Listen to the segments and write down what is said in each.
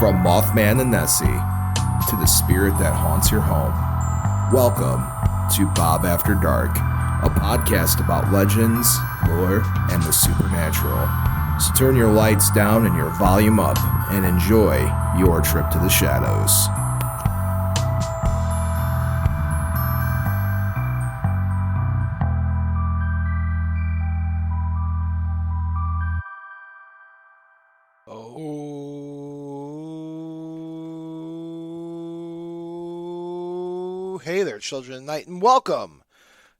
From Mothman and Nessie to the spirit that haunts your home, welcome to Bob After Dark, a podcast about legends, lore, and the supernatural. So turn your lights down and your volume up and enjoy your trip to the shadows. Hey there, children of the night, and welcome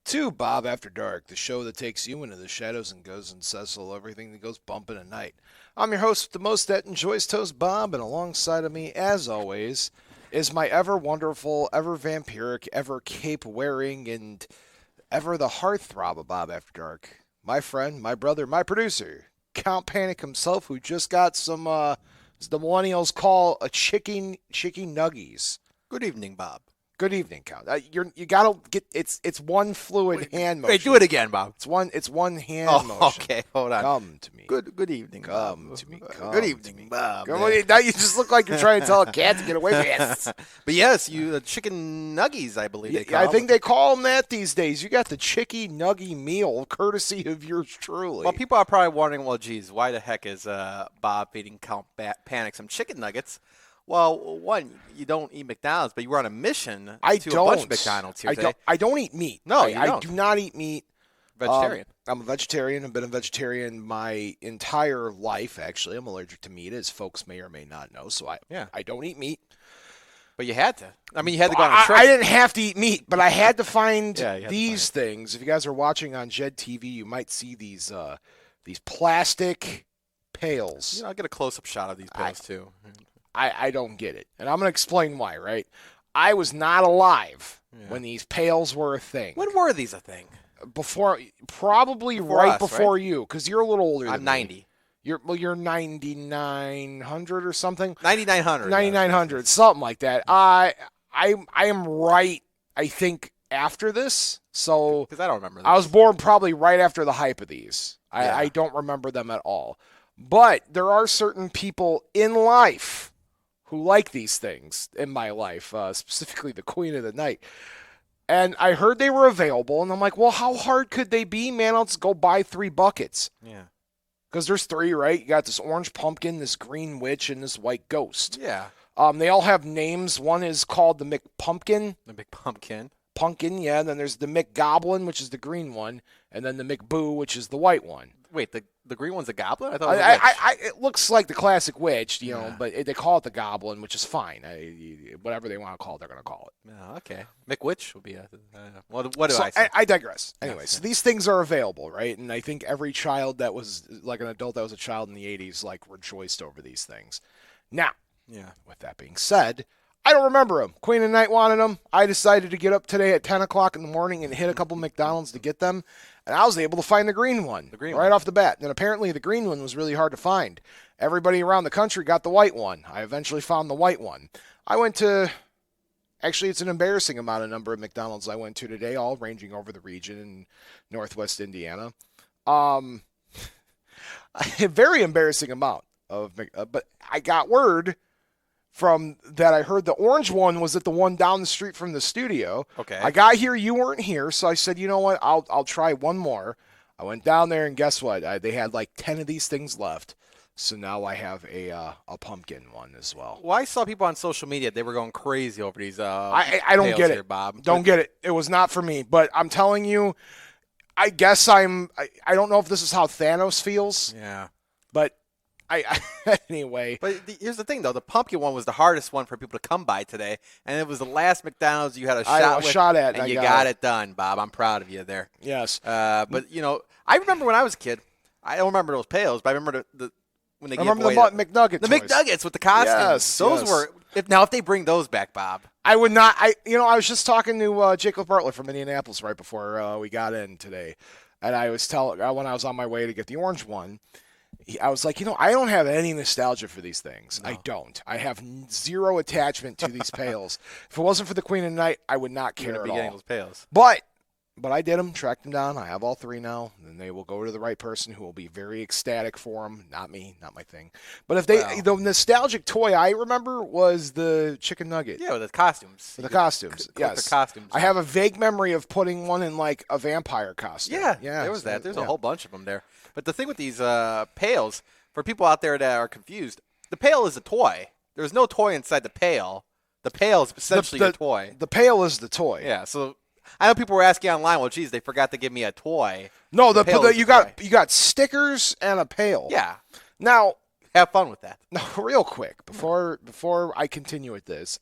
to Bob After Dark, the show that takes you into the shadows and goes and says hello, everything that goes bumping at night. I'm your host with the most that enjoys toast, Bob, and alongside of me, as always, is my ever wonderful, ever vampiric, ever cape-wearing, and ever the heartthrob of Bob After Dark, my friend, my brother, my producer, Count Panic himself, who just got some, as the millennials call, a chicken nuggies. Good evening, Bob. Good evening, Count. You gotta get it's one fluid hand motion. Wait, do it again, Bob. It's one hand motion. Okay, hold on. Come to me. Good evening, Come Bob. to me. Good evening, Bob. Come on, now you just look like you're trying to tell a cat to get away from you. But yes, you chicken nuggies, I believe they call I think they call them that these days. You got the chicky nuggy meal, courtesy of yours truly. Well, people are probably wondering, well, geez, why the heck is Bob feeding Count Panic some chicken nuggets? Well, one, you don't eat McDonald's, but you were on a mission to a bunch of McDonald's here today. I don't eat meat. No, I do not eat meat. Vegetarian. I'm a vegetarian. I've been a vegetarian my entire life, actually. I'm allergic to meat, as folks may or may not know, so I don't eat meat. But you had to. I mean, you had to go on a trip. I didn't have to eat meat, but I had to find these to find things. If you guys are watching on Jed TV, you might see these plastic pails. I'll get a close-up shot of these pails, too. I don't get it. And I'm going to explain why, right? I was not alive when these pails were a thing. When were these a thing? Probably right before you, because you're a little older than me. I'm 90. You're 9,900 or something? 9,900. 9,900, something like that. I am right, I think, after this. So because I don't remember this. I was born probably right after the hype of these. I don't remember them at all. But there are certain people in life who like these things in my life, specifically the Queen of the Night. And I heard they were available, and I'm like, well, how hard could they be, man? I'll just go buy 3 buckets. Yeah. Because there's 3, right? You got this orange pumpkin, this green witch, and this white ghost. Yeah. They all have names. One is called the McPumpkin. The big pumpkin. Pumpkin, yeah. And then there's the McGoblin, which is the green one, and then the McBoo, which is the white one. Wait, the green one's a goblin? I thought it was a witch. It looks like the classic witch, but they call it the goblin, which is fine. Whatever they want to call it, they're going to call it. Oh, okay. McWitch would be what do I say? I digress. Anyway, so these things are available, right? And I think every child that was, like an adult that was a child in the 80s, like, rejoiced over these things. Now, with that being said, I don't remember them. Queen of the Night wanted them. I decided to get up today at 10 o'clock in the morning and hit a couple McDonald's to get them. And I was able to find the green one right off the bat. And apparently the green one was really hard to find. Everybody around the country got the white one. I eventually found the white one. I went to, actually it's an embarrassing number of McDonald's I went to today, all ranging over the region in northwest Indiana. A very embarrassing amount of, but I got word from that I heard the orange one was at the one down the street from the studio. Okay. I got here, you weren't here, so I said, you know what, I'll try one more. I went down there, and guess what? They had like 10 of these things left. So now I have a pumpkin one as well. Well, I saw people on social media, they were going crazy over these I don't get it, here, Bob. Don't get it. It was not for me, but I'm telling you, I guess I don't know if this is how Thanos feels. Yeah. But anyway. But here's the thing, though. The pumpkin one was the hardest one for people to come by today, and it was the last McDonald's you had a shot at, and you got it done, Bob. I'm proud of you there. Yes. But, I remember when I was a kid, I don't remember those pails, but I remember when they gave away the McNugget the toys. McNuggets with the costumes. Yes, those were – if they bring those back, Bob. I would not – I was just talking to Jacob Bartlett from Indianapolis right before we got in today, and I was telling when I was on my way to get the orange one – I was like, I don't have any nostalgia for these things. No. I don't. I have zero attachment to these pails. If it wasn't for the Queen of the Night, I would not care at all. Getting those pails. But But I did them, tracked them down. I have all 3 now. And they will go to the right person who will be very ecstatic for them. Not me, not my thing. But if the nostalgic toy I remember was the chicken nugget. Yeah, with the costumes. The costumes, yes. The costumes. I have a vague memory of putting one in like a vampire costume. Yeah, there was that. There's a whole bunch of them there. But the thing with these pails, for people out there that are confused, the pail is a toy. There's no toy inside the pail. The pail is essentially your toy. The pail is the toy. Yeah, so I know people were asking online, well, geez, they forgot to give me a toy. No, you got stickers and a pail. Yeah. Now, have fun with that. Now, real quick, before I continue with this,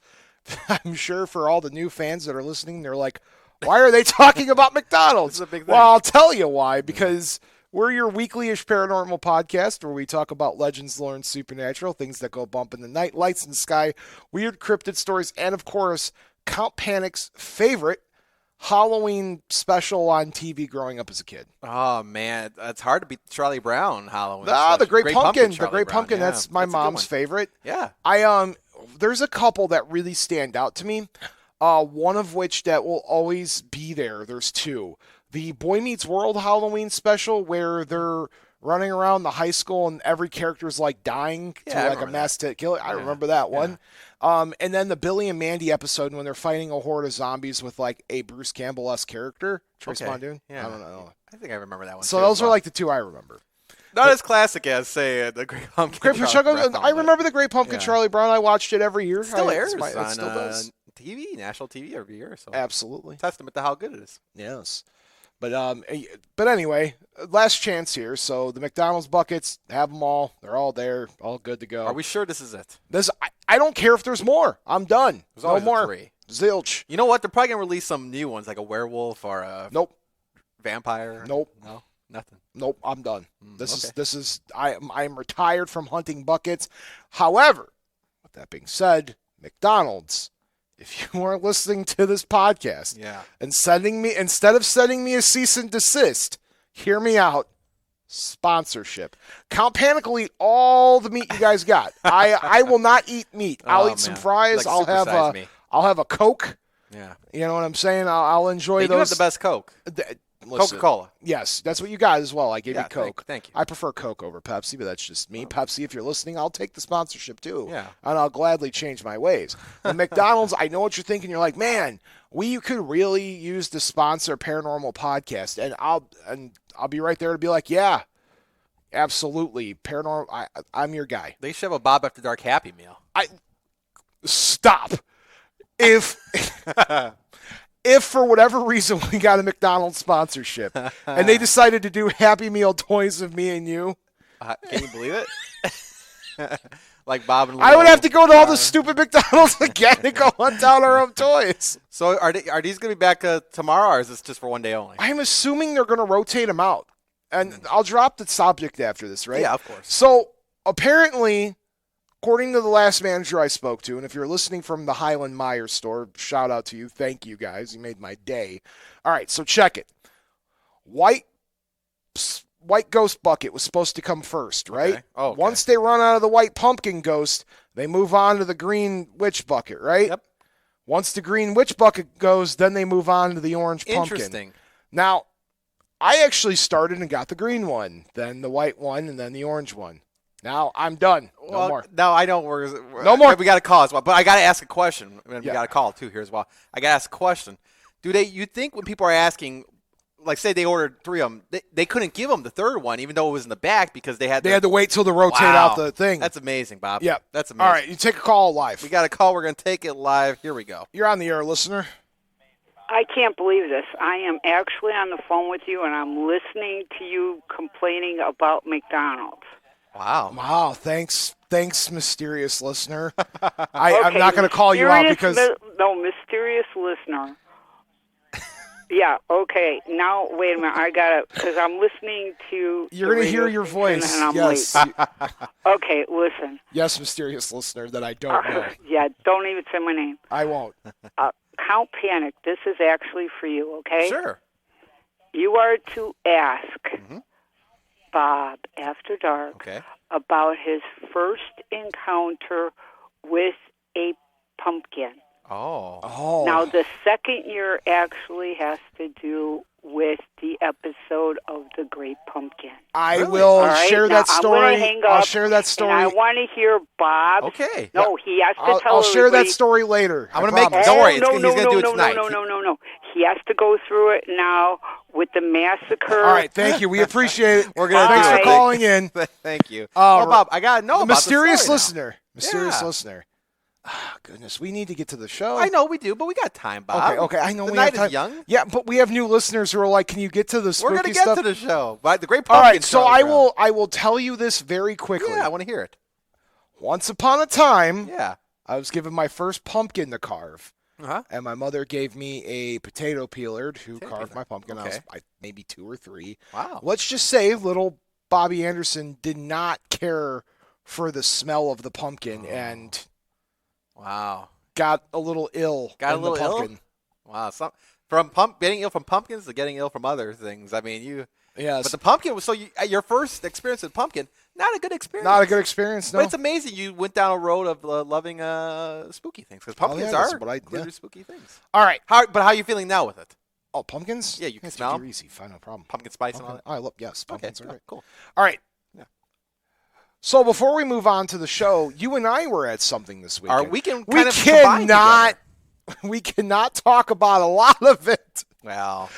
I'm sure for all the new fans that are listening, they're like, why are they talking about McDonald's? This is a big thing. Well, I'll tell you why, because we're your weekly-ish paranormal podcast where we talk about legends, lore, and supernatural, things that go bump in the night, lights in the sky, weird cryptid stories, and, of course, Count Panic's favorite Halloween special on TV growing up as a kid. Oh, man. It's hard to beat Charlie Brown Halloween. The Great Pumpkin. The Brown. Great Pumpkin. Yeah, that's my mom's favorite. Yeah. There's a couple that really stand out to me. One of which that will always be there. There's 2. The Boy Meets World Halloween special where they're running around the high school and every character's like dying to like a mass killer. I remember that one. And then the Billy and Mandy episode when they're fighting a horde of zombies with like a Bruce Campbell-esque character. Trace Mondoon? Yeah. I don't know. I think I remember that one. So those are like the 2 I remember. Not as classic as, say, the Great Pumpkin. I remember the Great Pumpkin Charlie Brown. I watched it every year. It still airs it still does. TV, national TV every year. So absolutely. Testament to how good it is. Yes. But anyway, last chance here. So the McDonald's buckets, have them all. They're all there, all good to go. Are we sure this is it? I don't care if there's more. I'm done. There's always no more. 3. Zilch. You know what? They're probably gonna release some new ones, like a werewolf or a vampire. Nope. No, nothing. Nope. I'm done. This is. I'm retired from hunting buckets. However, with that being said, McDonald's. If you are listening to this podcast and instead of sending me a cease and desist, hear me out. Sponsorship. Count Panic will eat all the meat you guys got. I will not eat meat. I'll eat some fries. Like I'll have a Coke. Yeah. You know what I'm saying? I'll enjoy those. You have the best Coke. Coca-Cola. Yes, that's what you got as well. I gave you Coke. Thank you. I prefer Coke over Pepsi, but that's just me. Pepsi, if you're listening, I'll take the sponsorship too. Yeah. And I'll gladly change my ways. But McDonald's, I know what you're thinking. You're like, man, we could really use to sponsor Paranormal Podcast, and I'll be right there to be like, yeah, absolutely, Paranormal. I'm your guy. They should have a Bob After Dark Happy Meal. Stop. If for whatever reason we got a McDonald's sponsorship and they decided to do Happy Meal toys of me and you. Can you believe it? Like Bob and Lou. I would have to go to all the stupid McDonald's again to go hunt down our own toys. So are these going to be back tomorrow, or is this just for one day only? I'm assuming they're going to rotate them out. And I'll drop the subject after this, right? Yeah, of course. So apparently, according to the last manager I spoke to, and if you're listening from the Highland Meyer store, shout out to you. Thank you, guys. You made my day. All right, so check it. White ghost bucket was supposed to come first, right? Okay. Oh, okay. Once they run out of the white pumpkin ghost, they move on to the green witch bucket, right? Yep. Once the green witch bucket goes, then they move on to the orange pumpkin. Interesting. Now, I actually started and got the green one, then the white one, and then the orange one. Now I'm done. No more. No, I don't. No more. We got a call as well, but I got to ask a question. We got a call too here as well. I got to ask a question. You think when people are asking, like say they ordered 3 of them, they couldn't give them the third one even though it was in the back because they had to wait till to rotate out the thing. That's amazing, Bob. Yeah, that's amazing. All right, you take a call live. We got a call. We're going to take it live. Here we go. You're on the air, listener. I can't believe this. I am actually on the phone with you, and I'm listening to you complaining about McDonald's. Wow. Thanks, mysterious listener. I'm not going to call you out because... mysterious listener. Yeah, okay. Now, wait a minute. because I'm listening to... You're going to hear your voice. And I'm yes. late. Okay, listen. Yes, mysterious listener that I don't know. Yeah, don't even say my name. I won't. Count Panic, this is actually for you, okay? Sure. You are to ask Bob After Dark about his first encounter with a pumpkin. Oh. Now, the second year actually has to do with the episode of The Great Pumpkin. I will right, share now, that story. I'm gonna hang up, I'll share that story. And I want to hear Bob. Okay. No, he has to tell I'll share that everybody. story later. I'm going to make. Don't worry. He's going to do it tonight. No. He has to go through it now with the massacre. All right, thank you. We appreciate it. We're gonna Thanks do for it. calling in. Thank you. Bob, I got to know the about mysterious the story listener. Mysterious listener. Oh, goodness, we need to get to the show. I know we do, but we got time, Bob. Okay, I know the we night have time. is young. Yeah, but we have new listeners who are like, "Can you get to the spooky We're going to stuff?" get to the show. But the Great All Pumpkin. right, so I will tell you this very quickly. Yeah, I want to hear it. Once upon a time, Yeah. I was given my first pumpkin to carve. Uh-huh. And my mother gave me a potato peeler to carve my pumpkin. Okay. I was maybe 2 or 3. Wow. Let's just say little Bobby Anderson did not care for the smell of the pumpkin and Wow. got a little ill. Got a in little the pumpkin. ill? Wow. Getting ill from pumpkins to getting ill from other things. I mean, you. Yes. But the pumpkin was your first experience with pumpkin. Not a good experience. Not a good experience, no. But it's amazing you went down a road of loving spooky things because pumpkins are clearly spooky things. All right. How are you feeling now with it? Oh, pumpkins? Yeah, you can It's smell 'em. super easy. Fine, no problem. Pumpkin spice and all that. I love, yes, pumpkins are Okay, great. cool. All right. Yeah. So before we move on to the show, you and I were at something this weekend. Our weekend kind of combined together. We cannot talk about a lot of it. Well,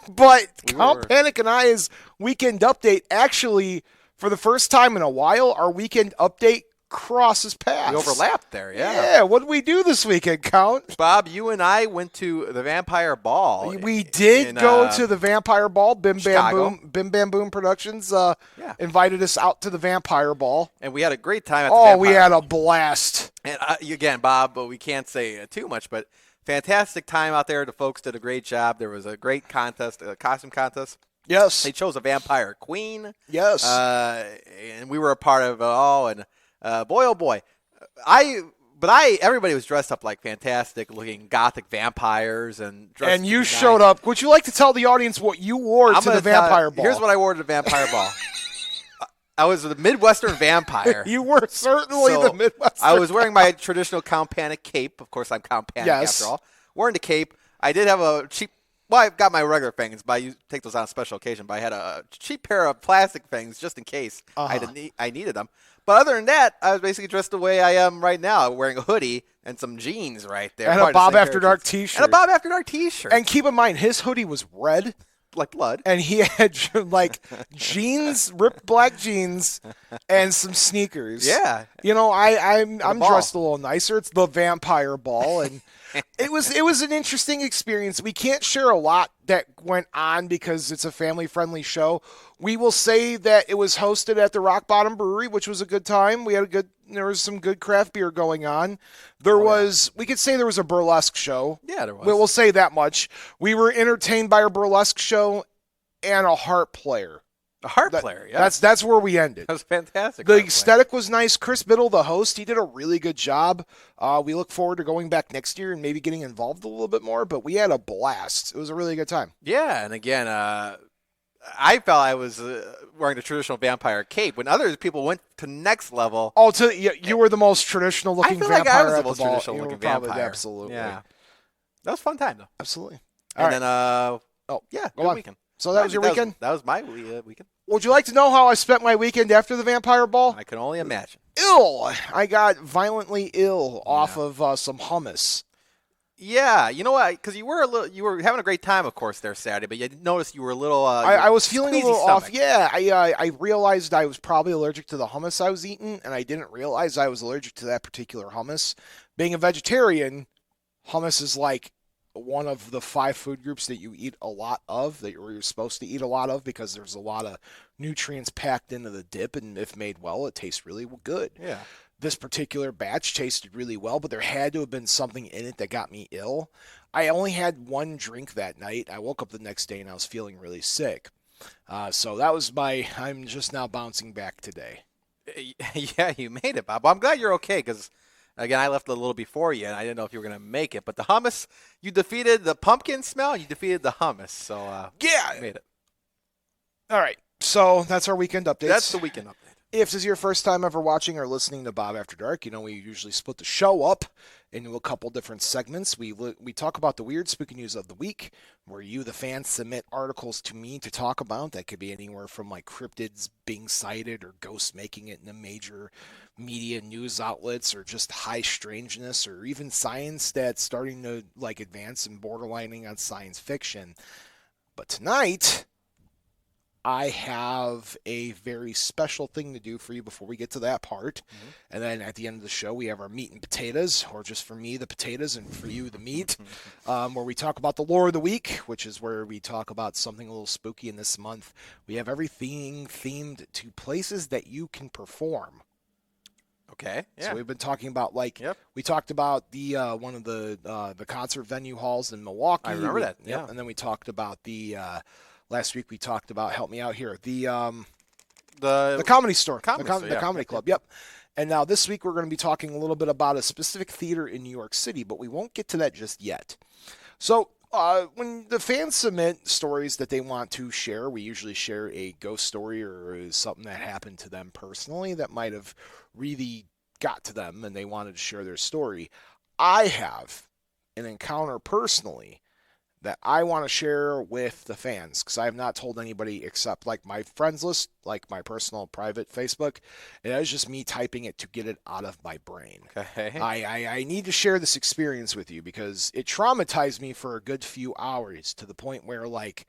But Count Panic and I's weekend update, actually, for the first time in a while, our weekend update crosses paths. we overlapped there, yeah. Yeah, what did we do this weekend, Count? Bob, you and I went to the Vampire Ball. We did go to the Vampire Ball. Bim Chicago. Bam Boom Productions Yeah. invited us out to the Vampire Ball. And we had a great time at the Vampire. We had a blast. And again, Bob, but we can't say too much, but fantastic time out there. The folks did a great job. There was a great contest, a costume contest. Yes. They chose a vampire queen. Yes. And we were a part of it all. And boy, oh boy, everybody was dressed up like fantastic looking gothic vampires and dressed and you nice. showed up. Would you like to tell the audience what you wore to the Vampire Ball? Here's what I wore to the Vampire Ball. I was the Midwestern vampire. You were certainly the Midwestern. I was wearing my traditional Count Panic cape. Of course, I'm Count Panic after all. Wearing the cape. I did have a cheap. Well, I've got my regular fangs, but I take those on a special occasion. But I had a cheap pair of plastic fangs just in case I needed them. But other than that, I was basically dressed the way I am right now, wearing a hoodie and some jeans right there. And a Bob After Dark t-shirt. And a Bob After Dark t-shirt. And keep in mind, his hoodie was red. Like blood. And he had like jeans, ripped black jeans, and some sneakers. Yeah. You know, I'm dressed a little nicer. It's the Vampire Ball, and it was an interesting experience. We can't share a lot that went on because it's a family-friendly show. We will say that it was hosted at the Rock Bottom Brewery, which was a good time. There was some good craft beer going on. We could say there was a burlesque show. Yeah, there was. We'll say that much. We were entertained by a burlesque show and a harp player. A harp player, yeah. That's where we ended. That was fantastic. The aesthetic was nice. Chris Biddle, the host, he did a really good job. We look forward to going back next year and maybe getting involved a little bit more, but we had a blast. It was a really good time. Yeah, and again, I felt I was wearing the traditional vampire cape when other people went to next level. Oh, you were the most traditional looking vampire. I feel like I was the at most the ball. traditional looking vampire. Absolutely. Yeah. That was a fun time, though. Absolutely. And then, good weekend. So that was your weekend? That was my weekend. Would you like to know how I spent my weekend after the Vampire Ball? I can only imagine. Ill. I got violently ill off of some hummus. Yeah, you know what? Because you were having a great time, of course, there Saturday, but you noticed you were a little. I was feeling a little stomach. off. Yeah, I realized I was probably allergic to the hummus I was eating, and I didn't realize I was allergic to that particular hummus. Being a vegetarian, hummus is like one of the 5 food groups that you eat a lot of, that you're supposed to eat a lot of, because there's a lot of nutrients packed into the dip, and if made well, it tastes really good. Yeah. This particular batch tasted really well, but there had to have been something in it that got me ill. I only had one drink that night. I woke up the next day and I was feeling really sick. So that was I'm just now bouncing back today. Yeah, you made it, Bob. Well, I'm glad you're okay because, again, I left a little before you, and I didn't know if you were going to make it. But the hummus, you defeated the pumpkin smell, you defeated the hummus. So, yeah. You made it. All right. So that's our weekend updates. That's the weekend update. If this is your first time ever watching or listening to Bob After Dark, we usually split the show up into a couple different segments. We talk about the weird, spooky news of the week, where you, the fans, submit articles to me to talk about. That could be anywhere from like cryptids being sighted or ghosts making it in the major media news outlets, or just high strangeness, or even science that's starting to like advance and borderlining on science fiction. But tonight, I have a very special thing to do for you before we get to that part. Mm-hmm. And then at the end of the show, we have our meat and potatoes, or just for me, the potatoes, and for you, the meat, where we talk about the lore of the week, which is where we talk about something a little spooky. In this month, we have everything themed to places that you can perform. Okay. Yeah. So we've been talking about we talked about the one of the concert venue halls in Milwaukee. I remember that. Yeah. Yep, and then we talked about the last week we talked about, help me out here, the Comedy Store, the Comedy Club. Yep. And now this week we're going to be talking a little bit about a specific theater in New York City, but we won't get to that just yet. So when the fans submit stories that they want to share, we usually share a ghost story or something that happened to them personally that might have really got to them and they wanted to share their story. I have an encounter personally that I want to share with the fans, because I have not told anybody except like my friends list, like my personal private Facebook, and that was just me typing it to get it out of my brain. Okay. I need to share this experience with you because it traumatized me for a good few hours, to the point where like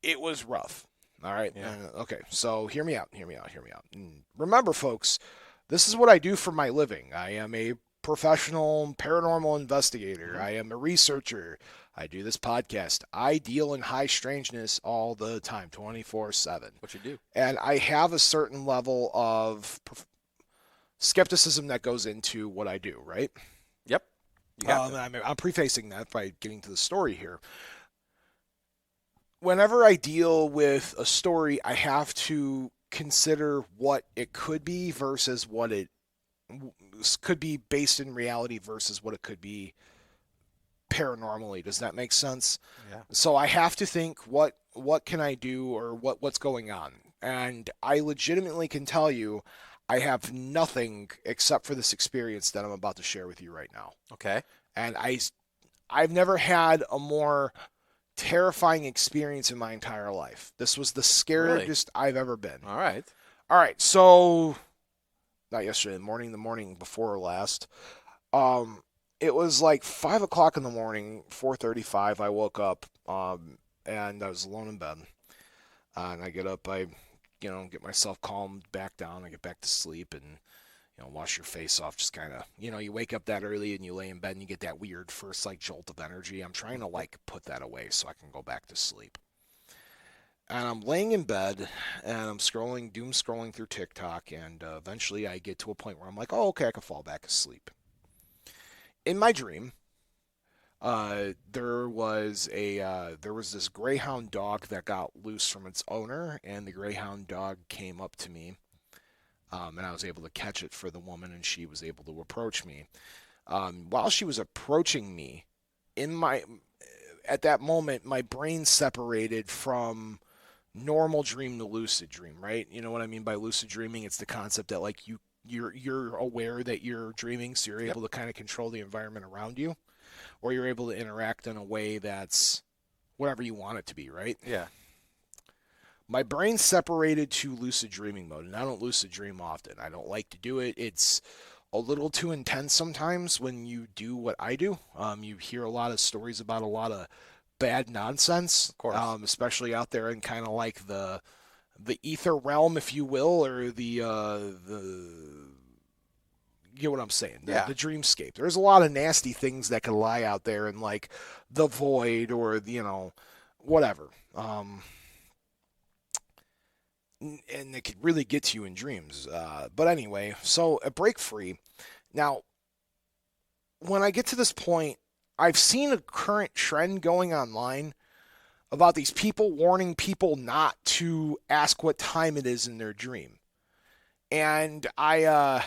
it was rough. All right. Yeah. Okay. So hear me out. And remember, folks, this is what I do for my living. I am a professional paranormal investigator. I am a researcher. I do this podcast. I deal in high strangeness all the time, 24/7. What you do? And I have a certain level of skepticism that goes into what I do, right? Yep. I'm prefacing that by getting to the story here. Whenever I deal with a story, I have to consider what it could be versus what it could be based in reality versus what it could be paranormally. Does that make sense? Yeah. So I have to think, what can I do, or what's going on? And I legitimately can tell you I have nothing except for this experience that I'm about to share with you right now. Okay. And I've never had a more terrifying experience in my entire life. This was the scariest I've ever been. All right. So not yesterday, the morning before last. It was like 5 o'clock in the morning, 4:35. I woke up, and I was alone in bed. And I get up, I get myself calmed back down. I get back to sleep and, wash your face off. Just kind of, you wake up that early and you lay in bed and you get that weird first jolt of energy. I'm trying to put that away so I can go back to sleep. And I'm laying in bed, and I'm doom scrolling through TikTok, and eventually I get to a point where I'm like, oh, okay, I can fall back asleep. In my dream, there was this greyhound dog that got loose from its owner, and the greyhound dog came up to me, and I was able to catch it for the woman, and she was able to approach me. While she was approaching me, at that moment, my brain separated from normal dream to lucid dream, right? You know what I mean by lucid dreaming? It's the concept that you're aware that you're dreaming, so you're able to kind of control the environment around you, or you're able to interact in a way that's whatever you want it to be, right? Yeah. My brain separated to lucid dreaming mode, and I don't lucid dream often. I don't like to do it. It's a little too intense sometimes when you do what I do. You hear a lot of stories about a lot of bad nonsense, of course, especially out there in kind of like the ether realm, if you will, or the you get what I'm saying, the dreamscape. There's a lot of nasty things that could lie out there in like the void, or whatever, and it could really get to you in dreams. But anyway, so a break free. Now, when I get to this point, I've seen a current trend going online about these people warning people not to ask what time it is in their dream. And I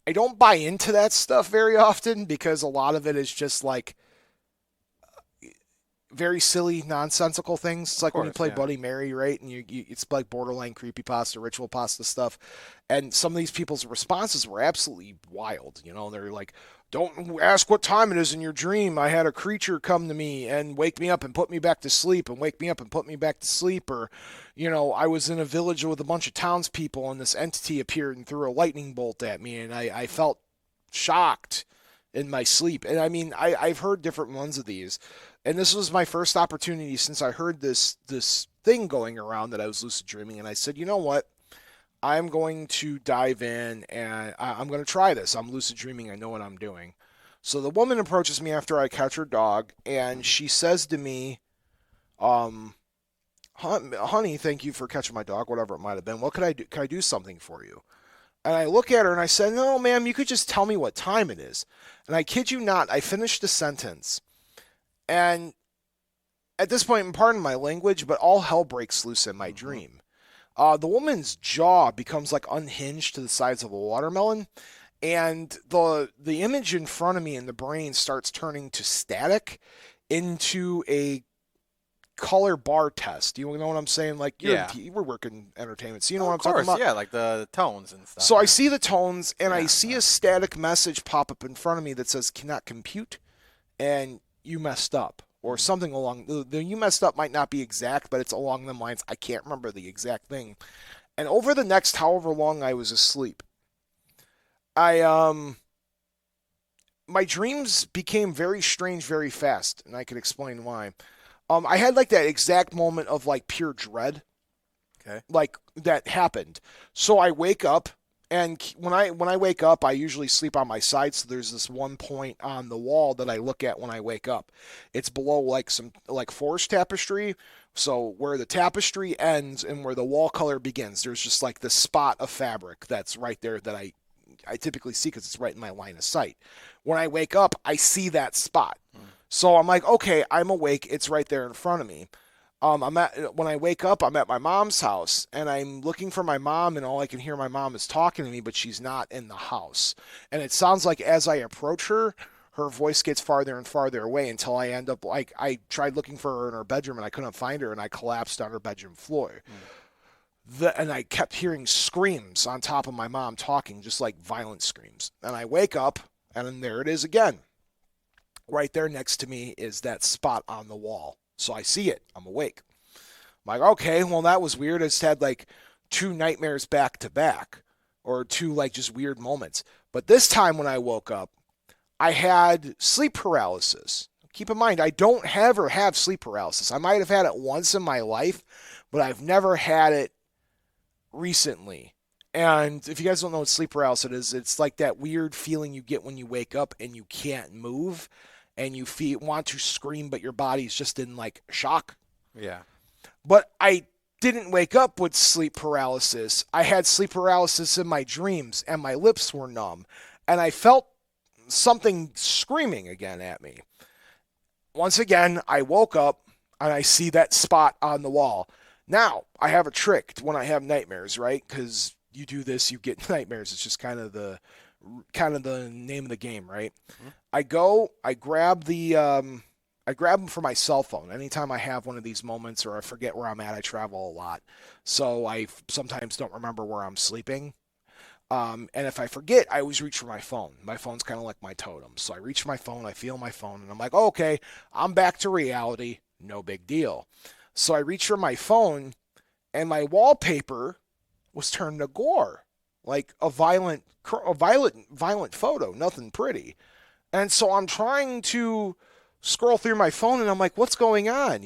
don't buy into that stuff very often, because a lot of it is just like, very silly, nonsensical things. It's like when you play yeah. Bloody Mary, right? And it's like borderline creepypasta, ritual pasta stuff. And some of these people's responses were absolutely wild. They're like, don't ask what time it is in your dream. I had a creature come to me and wake me up and put me back to sleep and wake me up and put me back to sleep. Or, I was in a village with a bunch of townspeople and this entity appeared and threw a lightning bolt at me and I felt shocked in my sleep. And I mean, I've heard different ones of these. And this was my first opportunity since I heard this thing going around that I was lucid dreaming. And I said, you know what? I'm going to dive in and I'm going to try this. I'm lucid dreaming. I know what I'm doing. So the woman approaches me after I catch her dog. And she says to me, honey, thank you for catching my dog, whatever it might have been. What could I do? Can I do something for you? And I look at her and I said, no, ma'am, you could just tell me what time it is. And I kid you not, I finished the sentence. And at this point, pardon my language, but all hell breaks loose in my dream. The woman's jaw becomes like unhinged to the size of a watermelon. And the image in front of me in the brain starts turning to static into a color bar test. You know what I'm saying? Like, we're working entertainment, so you know what I'm talking about? Yeah, like the tones and stuff. So I see the tones, and I see a static message pop up in front of me that says, cannot compute, and you messed up, or something along the you messed up might not be exact, but it's along them lines. I can't remember the exact thing. And over the next however long I was asleep, my dreams became very strange very fast, and I could explain why. I had like that exact moment of like pure dread. Okay. Like that happened. So I wake up, and when I wake up, I usually sleep on my side. So there's this one point on the wall that I look at when I wake up. It's below like some like forest tapestry. So where the tapestry ends and where the wall color begins, there's just like this spot of fabric that's right there that I typically see because it's right in my line of sight. When I wake up, I see that spot. So I'm like, okay, I'm awake. It's right there in front of me. When I wake up, I'm at my mom's house, and I'm looking for my mom, and all I can hear my mom is talking to me, but she's not in the house. And it sounds like as I approach her, her voice gets farther and farther away until I end up, like, I tried looking for her in her bedroom, and I couldn't find her, and I collapsed on her bedroom floor. And I kept hearing screams on top of my mom talking, just like violent screams. And I wake up, and then there it is again. Right there next to me is that spot on the wall. So I see it. I'm awake. I'm like, okay, well, that was weird. I just had like 2 nightmares back to back, or 2 like just weird moments. But this time when I woke up, I had sleep paralysis. Keep in mind, I don't ever have sleep paralysis. I might have had it once in my life, but I've never had it recently. And if you guys don't know what sleep paralysis is, it's like that weird feeling you get when you wake up and you can't move. And you want to scream, but your body's just in like shock. Yeah. But I didn't wake up with sleep paralysis. I had sleep paralysis in my dreams, and my lips were numb. And I felt something screaming again at me. Once again, I woke up, and I see that spot on the wall. Now, I have a trick when I have nightmares, right? Because you do this, you get nightmares. It's just kind of the name of the game, right? Mm-hmm. I grab them for my cell phone. Anytime I have one of these moments or I forget where I'm at, I travel a lot. So I sometimes don't remember where I'm sleeping. And if I forget, I always reach for my phone. My phone's kind of like my totem. So I reach for my phone, I feel my phone, and I'm like, oh, okay, I'm back to reality. No big deal. So I reach for my phone, and my wallpaper was turned to gore. Like a violent photo, nothing pretty. And so I'm trying to scroll through my phone, and I'm like, what's going on,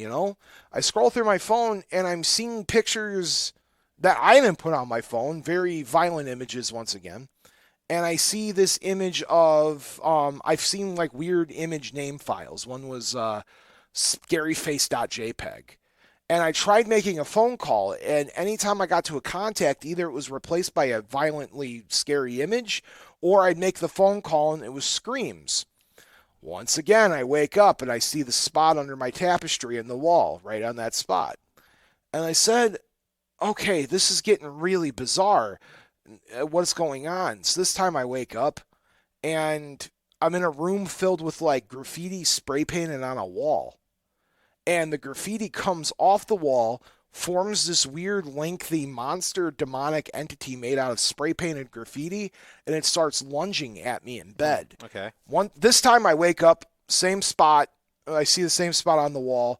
I scroll through my phone, and I'm seeing pictures that I didn't put on my phone, very violent images once again. And I see this image of, I've seen like weird image name files. One was scaryface.jpg. And I tried making a phone call, and anytime I got to a contact, either it was replaced by a violently scary image, or I'd make the phone call and it was screams. Once again, I wake up and I see the spot under my tapestry in the wall, right on that spot. And I said, okay, this is getting really bizarre. What's going on? So this time I wake up, and I'm in a room filled with like graffiti spray painted on a wall. and the graffiti comes off the wall, forms this weird, lengthy, monster, demonic entity made out of spray-painted graffiti, and it starts lunging at me in bed. Okay. This time I wake up, same spot. I see the same spot on the wall.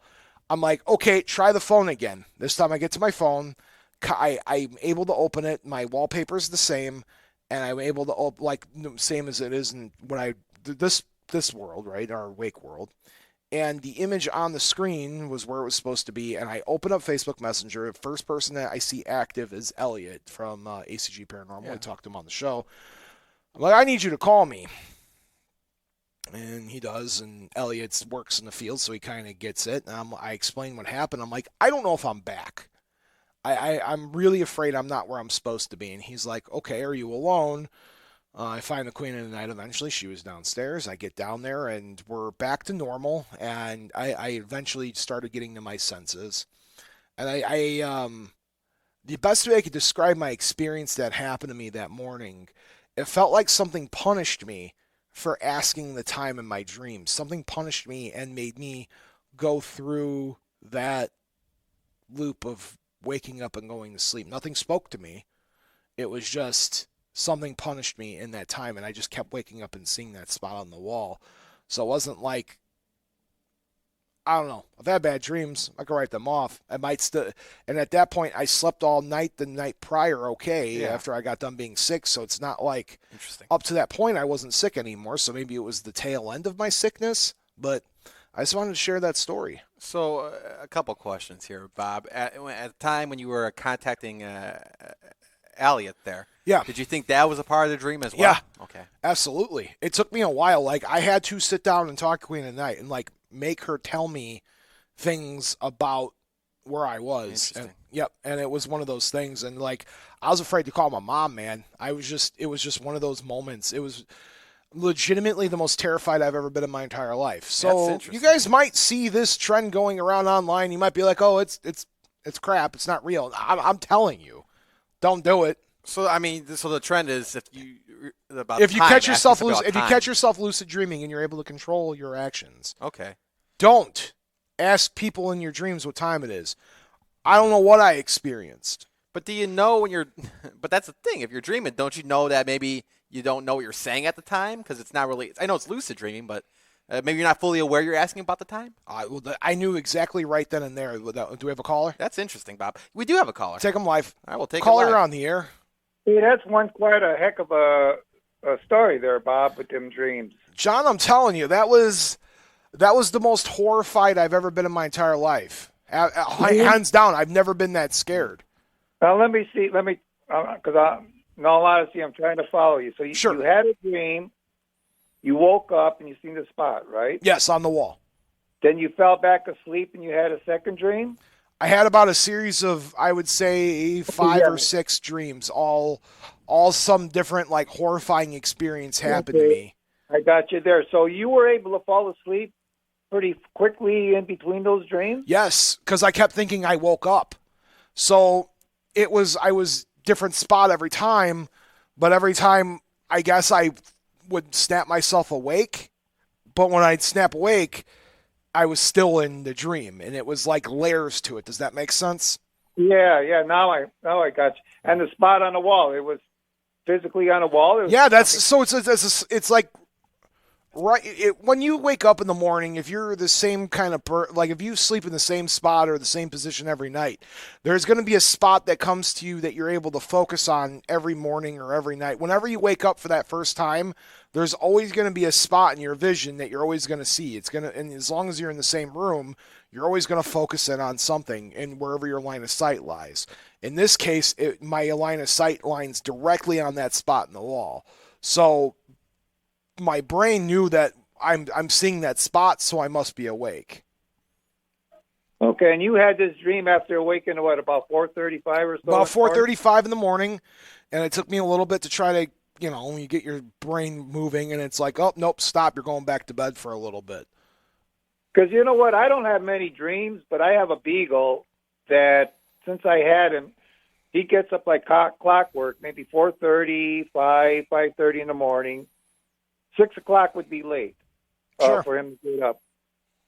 I'm like, okay, try the phone again. This time I get to my phone. I'm able to open it. My wallpaper's the same, and I'm able to same as it is in when I this world, right, our Wake world. And the image on the screen was where it was supposed to be. And I open up Facebook Messenger. The first person that I see active is Elliot from ACG Paranormal. Yeah. I talked to him on the show. I'm like, I need you to call me. And he does. And Elliot works in the field, so he kind of gets it. And I explain what happened. I'm like, I don't know if I'm back. I'm really afraid I'm not where I'm supposed to be. And he's like, okay, are you alone? I find the Queen of the Night eventually. She was downstairs. I get down there, and we're back to normal. And I eventually started getting to my senses. And the best way I could describe my experience that happened to me that morning, it felt like something punished me for asking the time in my dreams. Something punished me and made me go through that loop of waking up and going to sleep. Nothing spoke to me. It was just something punished me in that time, and I just kept waking up and seeing that spot on the wall. So it wasn't like, I don't know. I've had bad dreams. I can write them off. I might still, and at that point, I slept all night the night prior after I got done being sick, so it's not like up to that point I wasn't sick anymore, so maybe it was the tail end of my sickness, but I just wanted to share that story. So a couple questions here, Bob. At the time when you were contacting Elliot there, did you think that was a part of the dream as well? Yeah. Okay. Absolutely. It took me a while. Like, I had to sit down and talk to Queen of the Night and, like, make her tell me things about where I was. Interesting. And it was one of those things. And, like, I was afraid to call my mom, man. It was just one of those moments. It was legitimately the most terrified I've ever been in my entire life. So you guys might see this trend going around online. You might be like, oh, it's crap. It's not real. I'm telling you, don't do it. So I mean, so the trend is if you catch yourself lucid dreaming and you're able to control your actions. Okay. Don't ask people in your dreams what time it is. I don't know what I experienced. But do you know when you're? But that's the thing. If you're dreaming, don't you know that maybe you don't know what you're saying at the time because it's not really. I know it's lucid dreaming, but maybe you're not fully aware you're asking about the time. I knew exactly right then and there. Do we have a caller? That's interesting, Bob. We do have a caller. Take him live. All right, we'll take caller him live. on the air. Hey, that's quite a heck of a story there, Bob, with them dreams. John, I'm telling you, that was the most horrified I've ever been in my entire life. Hands down, I've never been that scared. Now, let me see. Because in all honesty, I'm trying to follow you. So you had a dream, you woke up, and you seen the spot, right? Yes, on the wall. Then you fell back asleep, and you had a second dream? I had about a series of, I would say, 5 or 6 dreams, all some different, like, horrifying experience happened to me. I got you there. So you were able to fall asleep pretty quickly in between those dreams? Yes, because I kept thinking I woke up. So I was different spot every time, but every time I guess I would snap myself awake. But when I'd snap awake, I was still in the dream, and it was like layers to it. Does that make sense? Yeah. Now I got you. And the spot on the wall, it was physically on a wall. It's like right. When you wake up in the morning, if you're the same kind of like if you sleep in the same spot or the same position every night, there's going to be a spot that comes to you that you're able to focus on every morning or every night. Whenever you wake up for that first time, there's always going to be a spot in your vision that you're always going to see. And as long as you're in the same room, you're always going to focus in on something and wherever your line of sight lies. In this case, my line of sight lines directly on that spot in the wall. So my brain knew that I'm seeing that spot, so I must be awake. Okay, and you had this dream after awakening, about 4:35 or so? About 4:35 in the morning, and it took me a little bit to try to, when you get your brain moving, and it's like, oh, nope, stop, you're going back to bed for a little bit. Because you know what? I don't have many dreams, but I have a beagle that, since I had him, he gets up like clockwork, maybe 4:30, 5:30 in the morning. 6 o'clock would be late for him to get up.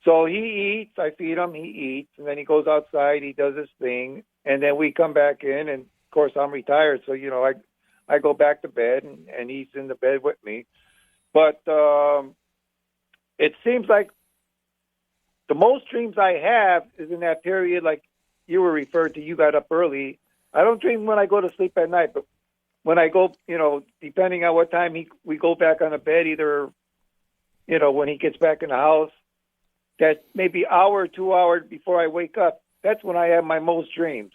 So he eats, I feed him, he eats, and then he goes outside, he does his thing, and then we come back in, and of course I'm retired, so, I go back to bed, and he's in the bed with me. But it seems like the most dreams I have is in that period, like you were referred to, you got up early. I don't dream when I go to sleep at night, but when I go, depending on what time we go back on the bed, either, when he gets back in the house, that maybe hour or 2 hours before I wake up, that's when I have my most dreams.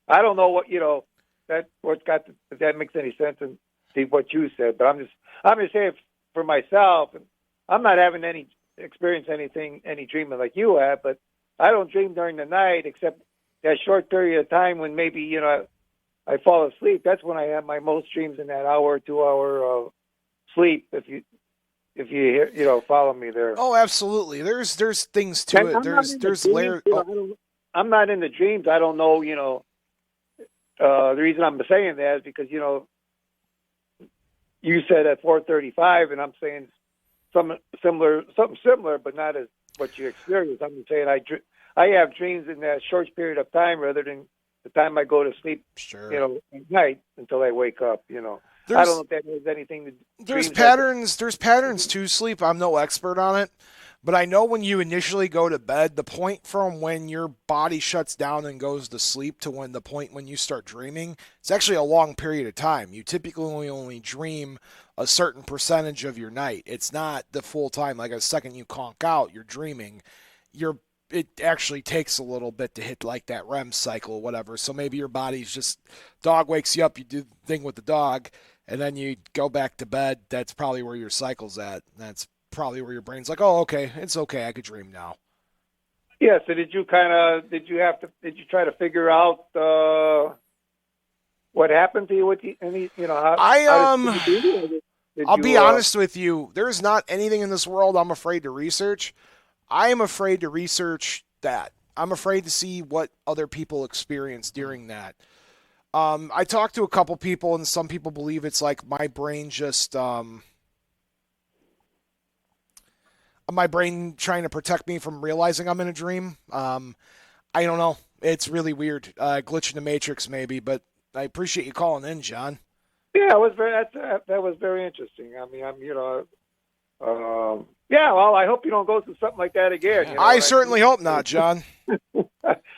I don't know what, if that makes any sense and see what you said, but I'm just saying for myself, and I'm not having any dreaming like you have, but I don't dream during the night except that short period of time when maybe, I fall asleep. That's when I have my most dreams in that hour or 2 hour sleep. If you follow me there. Oh, absolutely. There's things to it. There's layers. I'm not in the dreams. I don't know. The reason I'm saying that is because you said at 4:35, and I'm saying something similar, but not as what you experienced. I'm just saying I have dreams in that short period of time rather than the time I go to sleep. Sure. At night until I wake up. I don't know if that has anything to do. There's patterns to sleep. I'm no expert on it, but I know when you initially go to bed, the point from when your body shuts down and goes to sleep to the point when you start dreaming, it's actually a long period of time. You typically only dream a certain percentage of your night. It's not the full time. Like a second you conk out, you're dreaming. It actually takes a little bit to hit like that REM cycle or whatever. So maybe your body's just, dog wakes you up, you do the thing with the dog, and then you go back to bed. That's probably where your cycle's at. That's probably where your brain's like, oh, okay, it's okay, I could dream now. Yeah. So did you try to figure out what happened to you with I'll be honest with you. There's not anything in this world I'm afraid to research. I am afraid to research that. I'm afraid to see what other people experience during that. I talked to a couple people, and some people believe it's like my brain just my brain trying to protect me from realizing I'm in a dream. I don't know. It's really weird. Glitch in the Matrix maybe, but I appreciate you calling in, John. Yeah, that was very interesting. I mean, yeah, well, I hope you don't go through something like that again. I certainly hope not, John. All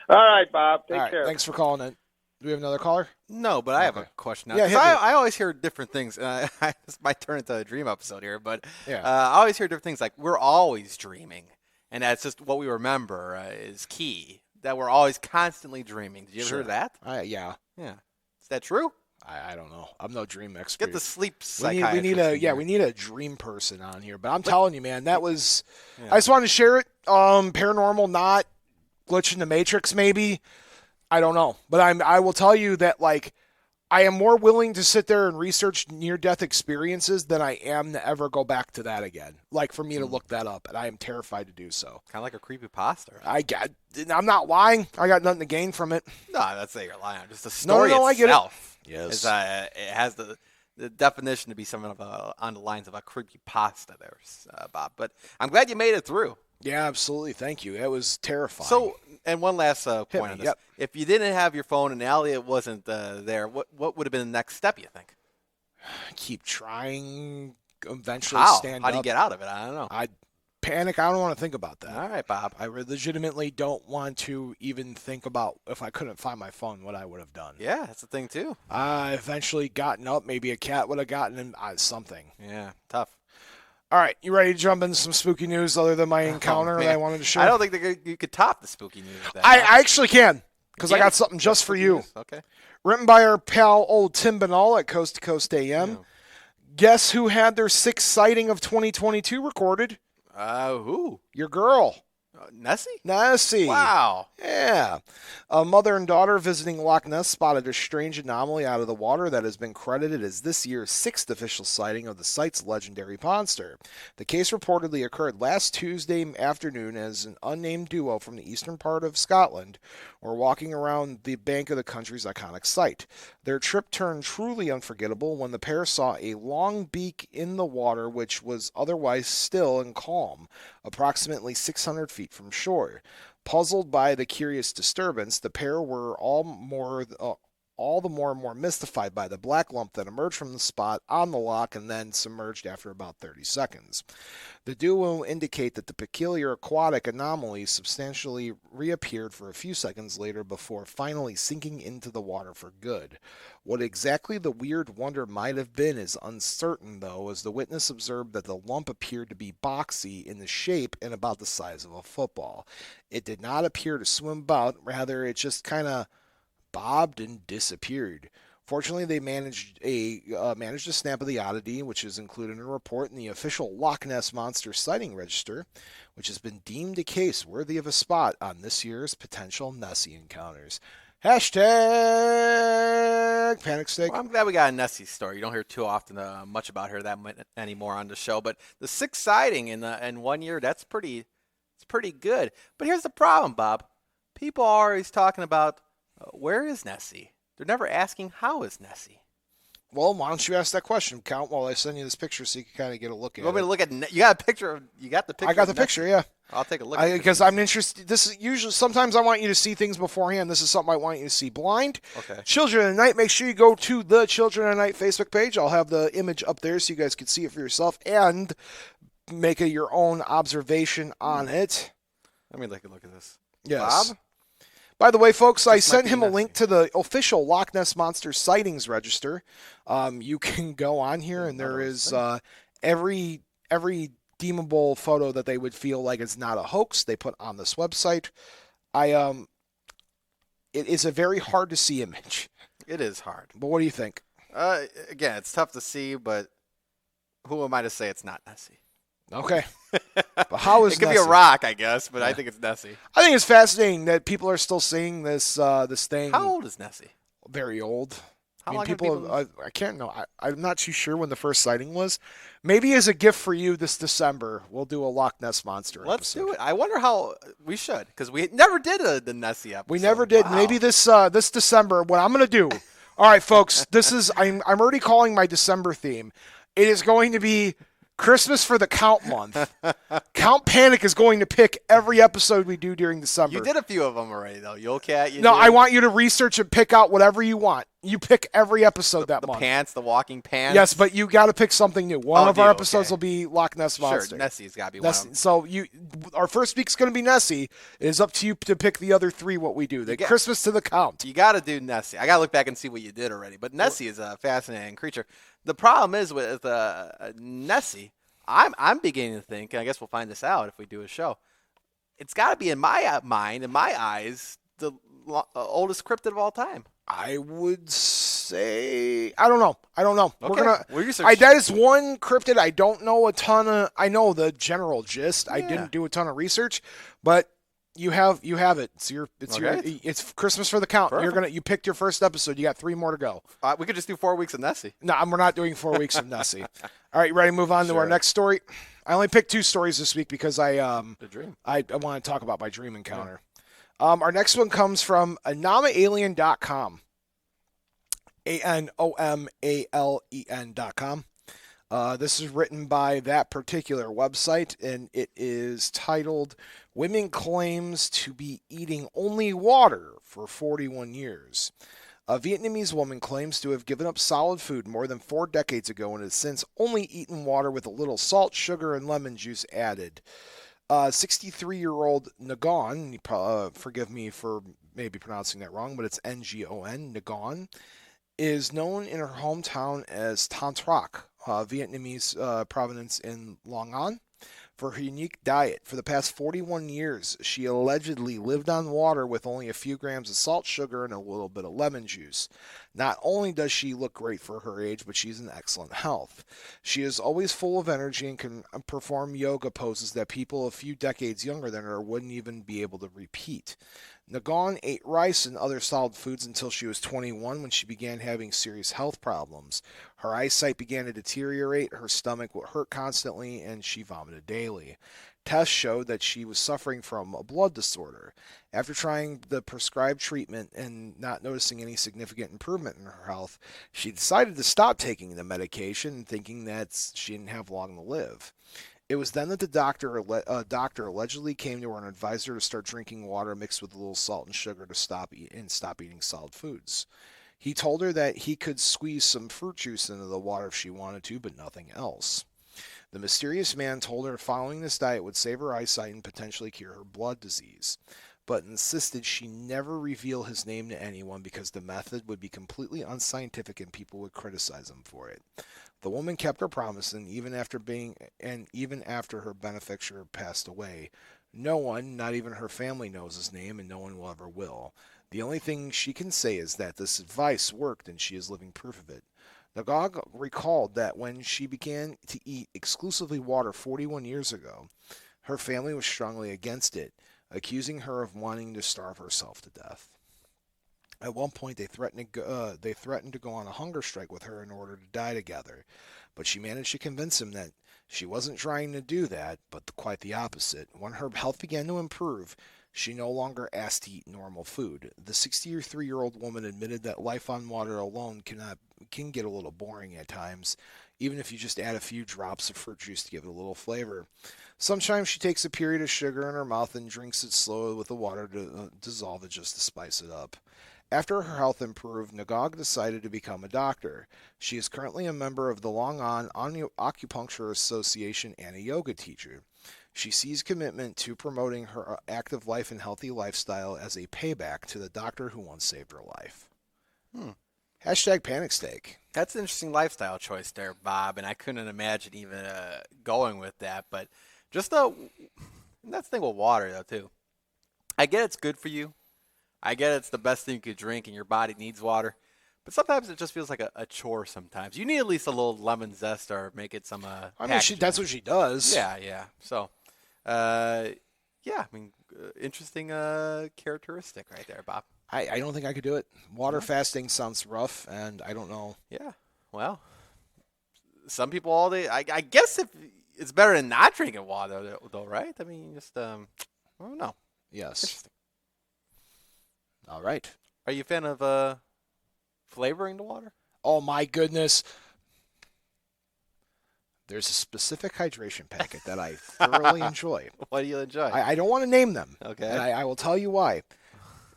right, Bob. Take care. Thanks for calling in. Do we have another caller? No, but I have a question now. Yeah, I always hear different things. This might turn into a dream episode here, but yeah. I always hear different things like we're always dreaming, and that's just what we remember is key, that we're always constantly dreaming. Did you ever hear that? Yeah. Yeah. Is that true? I don't know. I'm no dream expert. Get the sleep psychiatrist. We need a dream person on here. But I'm telling you, man, that was. Yeah. I just wanted to share it. Paranormal, not glitch in the Matrix, maybe. I don't know, but I will tell you that I am more willing to sit there and research near-death experiences than I am to ever go back to that again. Like for me to look that up, and I am terrified to do so. Kind of like a creepypasta. I'm not lying. I got nothing to gain from it. No, that's not you're lying. Just the story itself. I get it. Yes. It has the definition to be something on the lines of a creepypasta there, Bob. But I'm glad you made it through. Yeah, absolutely. Thank you. It was terrifying. So, and one last point on this. Yep. If you didn't have your phone and Elliot wasn't there, what would have been the next step, you think? Keep trying, eventually stand up. How do you get out of it? I don't know. I'd panic. I don't want to think about that. All right, Bob. I legitimately don't want to even think about if I couldn't find my phone, what I would have done. Yeah, that's the thing, too. I eventually gotten up. Maybe a cat would have gotten in something. Yeah, tough. All right, you ready to jump into some spooky news other than my encounter that I wanted to share? I don't think you could top the spooky news. I actually can, because I got something just for you. Okay. Written by our pal, old Tim Banal at Coast to Coast AM. Yeah. Guess who had their 6th sighting of 2022 recorded? Who? Your girl. Nessie? Wow. Yeah. A mother and daughter visiting Loch Ness spotted a strange anomaly out of the water that has been credited as this year's 6th official sighting of the site's legendary monster. The case reportedly occurred last Tuesday afternoon as an unnamed duo from the eastern part of Scotland or walking around the bank of the country's iconic site. Their trip turned truly unforgettable when the pair saw a long beak in the water which was otherwise still and calm, approximately 600 feet from shore. Puzzled by the curious disturbance, the pair were all the more mystified by the black lump that emerged from the spot on the lock and then submerged after about 30 seconds. The duo indicate that the peculiar aquatic anomaly substantially reappeared for a few seconds later before finally sinking into the water for good. What exactly the weird wonder might have been is uncertain, though, as the witness observed that the lump appeared to be boxy in the shape and about the size of a football. It did not appear to swim about, rather it just kind of bobbed and disappeared. Fortunately, they managed a snap of the oddity, which is included in a report in the official Loch Ness Monster sighting register, which has been deemed a case worthy of a spot on this year's potential Nessie encounters. Hashtag Panic Steak. Well, I'm glad we got a Nessie story. You don't hear too often much about her that much anymore on the show, but the 6th sighting in 1 year, it's pretty good. But here's the problem, Bob. People are always talking about where is Nessie? They're never asking how is Nessie. Well, why don't you ask that question, Count, while I send you this picture so you can kind of get a look at it. You want me to look at? You got a picture? You got the picture? I got the picture. Yeah. I'll take a look. Because I'm interested. This is usually sometimes I want you to see things beforehand. This is something I want you to see blind. Okay. Children of the Night. Make sure you go to the Children of the Night Facebook page. I'll have the image up there so you guys can see it for yourself and make your own observation on it. Let me take a look at this. Yes. Bob? By the way, folks, I sent him a link to the official Loch Ness Monster sightings register. You can go on here, and there is every deemable photo that they would feel like is not a hoax they put on this website. It is a very hard to see image. It is hard. But what do you think? Again, it's tough to see, but who am I to say it's not Nessie? Okay. But how is it could Nessie? be a rock, I guess, but yeah. I think it's Nessie. I think it's fascinating that people are still seeing this thing. How old is Nessie? Very old. How I mean, long people. I can't know. I'm not too sure when the first sighting was. Maybe as a gift for you this December, we'll do a Loch Ness Monster Let's episode. do it. I wonder how we should, because we never did the Nessie episode. We never did. Wow. Maybe this December. What I'm going to do. All right, folks. I'm already calling my December theme. It is going to be Christmas for the Count month. Count Panic is going to pick every episode we do during December. You did a few of them already, though. You okay? No, I want you to research and pick out whatever you want. You pick every episode that month. The pants, the walking pants. Yes, but you got to pick something new. One of our episodes will be Loch Ness Monster. Sure, Nessie's got to be one of them. So our first week's going to be Nessie. It is up to you to pick the other three what we do. Christmas to the Count. You got to do Nessie. I got to look back and see what you did already. But Nessie is a fascinating creature. The problem is with Nessie, I'm beginning to think, and I guess we'll find this out if we do a show, it's got to be, in my mind, in my eyes, the oldest cryptid of all time. I would say I don't know. Okay. We'll that is one cryptid I don't know a ton of. I know the general gist. Yeah. I didn't do a ton of research, but you have it. It's Christmas for the Count. Perfect. You picked your first episode. You got 3 more to go. We could just do 4 weeks of Nessie. No, we're not doing 4 weeks of Nessie. All right, ready to move on to our next story? I only picked 2 stories this week because I want to talk about my dream encounter. Yeah. Our next one comes from anomalien.com. ANOMALEN.com. This is written by that particular website, and it is titled Women Claims to Be Eating Only Water for 41 Years. A Vietnamese woman claims to have given up solid food more than 4 decades ago and has since only eaten water with a little salt, sugar, and lemon juice added. 63-year-old Ngon, forgive me for maybe pronouncing that wrong, but it's Ngon, Ngon, is known in her hometown as Tan Truc, Vietnamese provenance in Long An, for her unique diet. For the past 41 years, she allegedly lived on water with only a few grams of salt, sugar, and a little bit of lemon juice. Not only does she look great for her age, but she's in excellent health. She is always full of energy and can perform yoga poses that people a few decades younger than her wouldn't even be able to repeat. Ngon ate rice and other solid foods until she was 21 when she began having serious health problems. Her eyesight began to deteriorate, her stomach would hurt constantly, and she vomited daily. Tests showed that she was suffering from a blood disorder. After trying the prescribed treatment and not noticing any significant improvement in her health, she decided to stop taking the medication, thinking that she didn't have long to live. It was then that the doctor allegedly came to her and advised her to start drinking water mixed with a little salt and sugar to stop eating solid foods. He told her that he could squeeze some fruit juice into the water if she wanted to, but nothing else. The mysterious man told her following this diet would save her eyesight and potentially cure her blood disease, but insisted she never reveal his name to anyone because the method would be completely unscientific and people would criticize him for it. The woman kept her promise, and even after her benefactor passed away, no one, not even her family, knows his name, and no one will ever will. The only thing she can say is that this advice worked, and she is living proof of it. Nagog recalled that when she began to eat exclusively water 41 years ago, her family was strongly against it, accusing her of wanting to starve herself to death. At one point, they threatened to go on a hunger strike with her in order to die together, but she managed to convince him that she wasn't trying to do that, but quite the opposite. When her health began to improve, she no longer asked to eat normal food. The 63-year-old woman admitted that life on water alone can get a little boring at times, even if you just add a few drops of fruit juice to give it a little flavor. Sometimes she takes a period of sugar in her mouth and drinks it slowly with the water to dissolve it just to spice it up. After her health improved, Nagog decided to become a doctor. She is currently a member of the Long On Acupuncture Association and a yoga teacher. She sees commitment to promoting her active life and healthy lifestyle as a payback to the doctor who once saved her life. Hashtag panic steak. That's an interesting lifestyle choice there, Bob, and I couldn't imagine even going with that. But just that's the thing with water, though, too. I get it's good for you. I get it's the best thing you could drink, and your body needs water. But sometimes it just feels like a chore sometimes. You need at least a little lemon zest or make it some that's what she does. Yeah. So, interesting characteristic right there, Bob. I don't think I could do it. Water fasting sounds rough, and I don't know. Yeah, well, some people all day. I guess if it's better than not drinking water, though, right? I mean, just I don't know. Yes. Interesting. All right. Are you a fan of flavoring the water? Oh my goodness. There's a specific hydration packet that I thoroughly enjoy. What do you enjoy? I don't want to name them. Okay. And I will tell you why.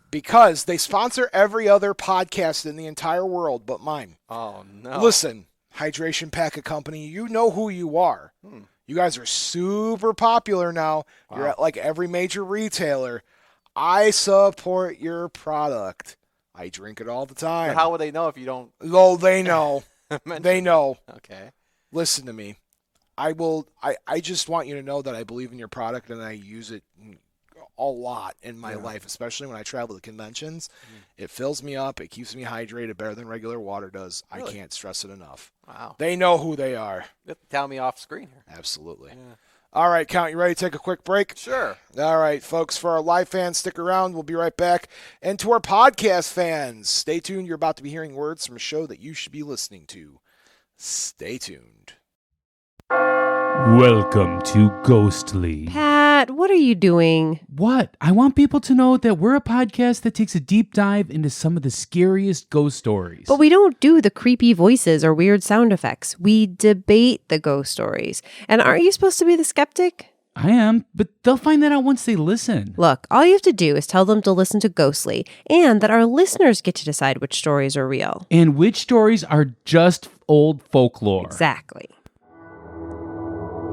Because they sponsor every other podcast in the entire world but mine. Oh, no. Listen, Hydration Packet Company, you know who you are. You guys are super popular now. Wow. You're at like every major retailer. I support your product. I drink it all the time. But how would they know if you don't? Oh, they know. They know. Okay. Listen to me. I just want you to know that I believe in your product and I use it a lot in my life, especially when I travel to conventions. It fills me up. It keeps me hydrated better than regular water does. Really? I can't stress it enough. Wow. They know who they are. You have to tell me off screen here. Absolutely. Yeah. All right, Count, you ready to take a quick break? Sure. All right, folks, for our live fans, stick around. We'll be right back. And to our podcast fans, stay tuned. You're about to be hearing words from a show that you should be listening to. Stay tuned. Welcome to Ghostly. Pat, what are you doing? What? I want people to know that we're a podcast that takes a deep dive into some of the scariest ghost stories. But we don't do the creepy voices or weird sound effects. We debate the ghost stories. And aren't you supposed to be the skeptic? I am, but they'll find that out once they listen. Look, all you have to do is tell them to listen to Ghostly, and that our listeners get to decide which stories are real. And which stories are just old folklore. Exactly.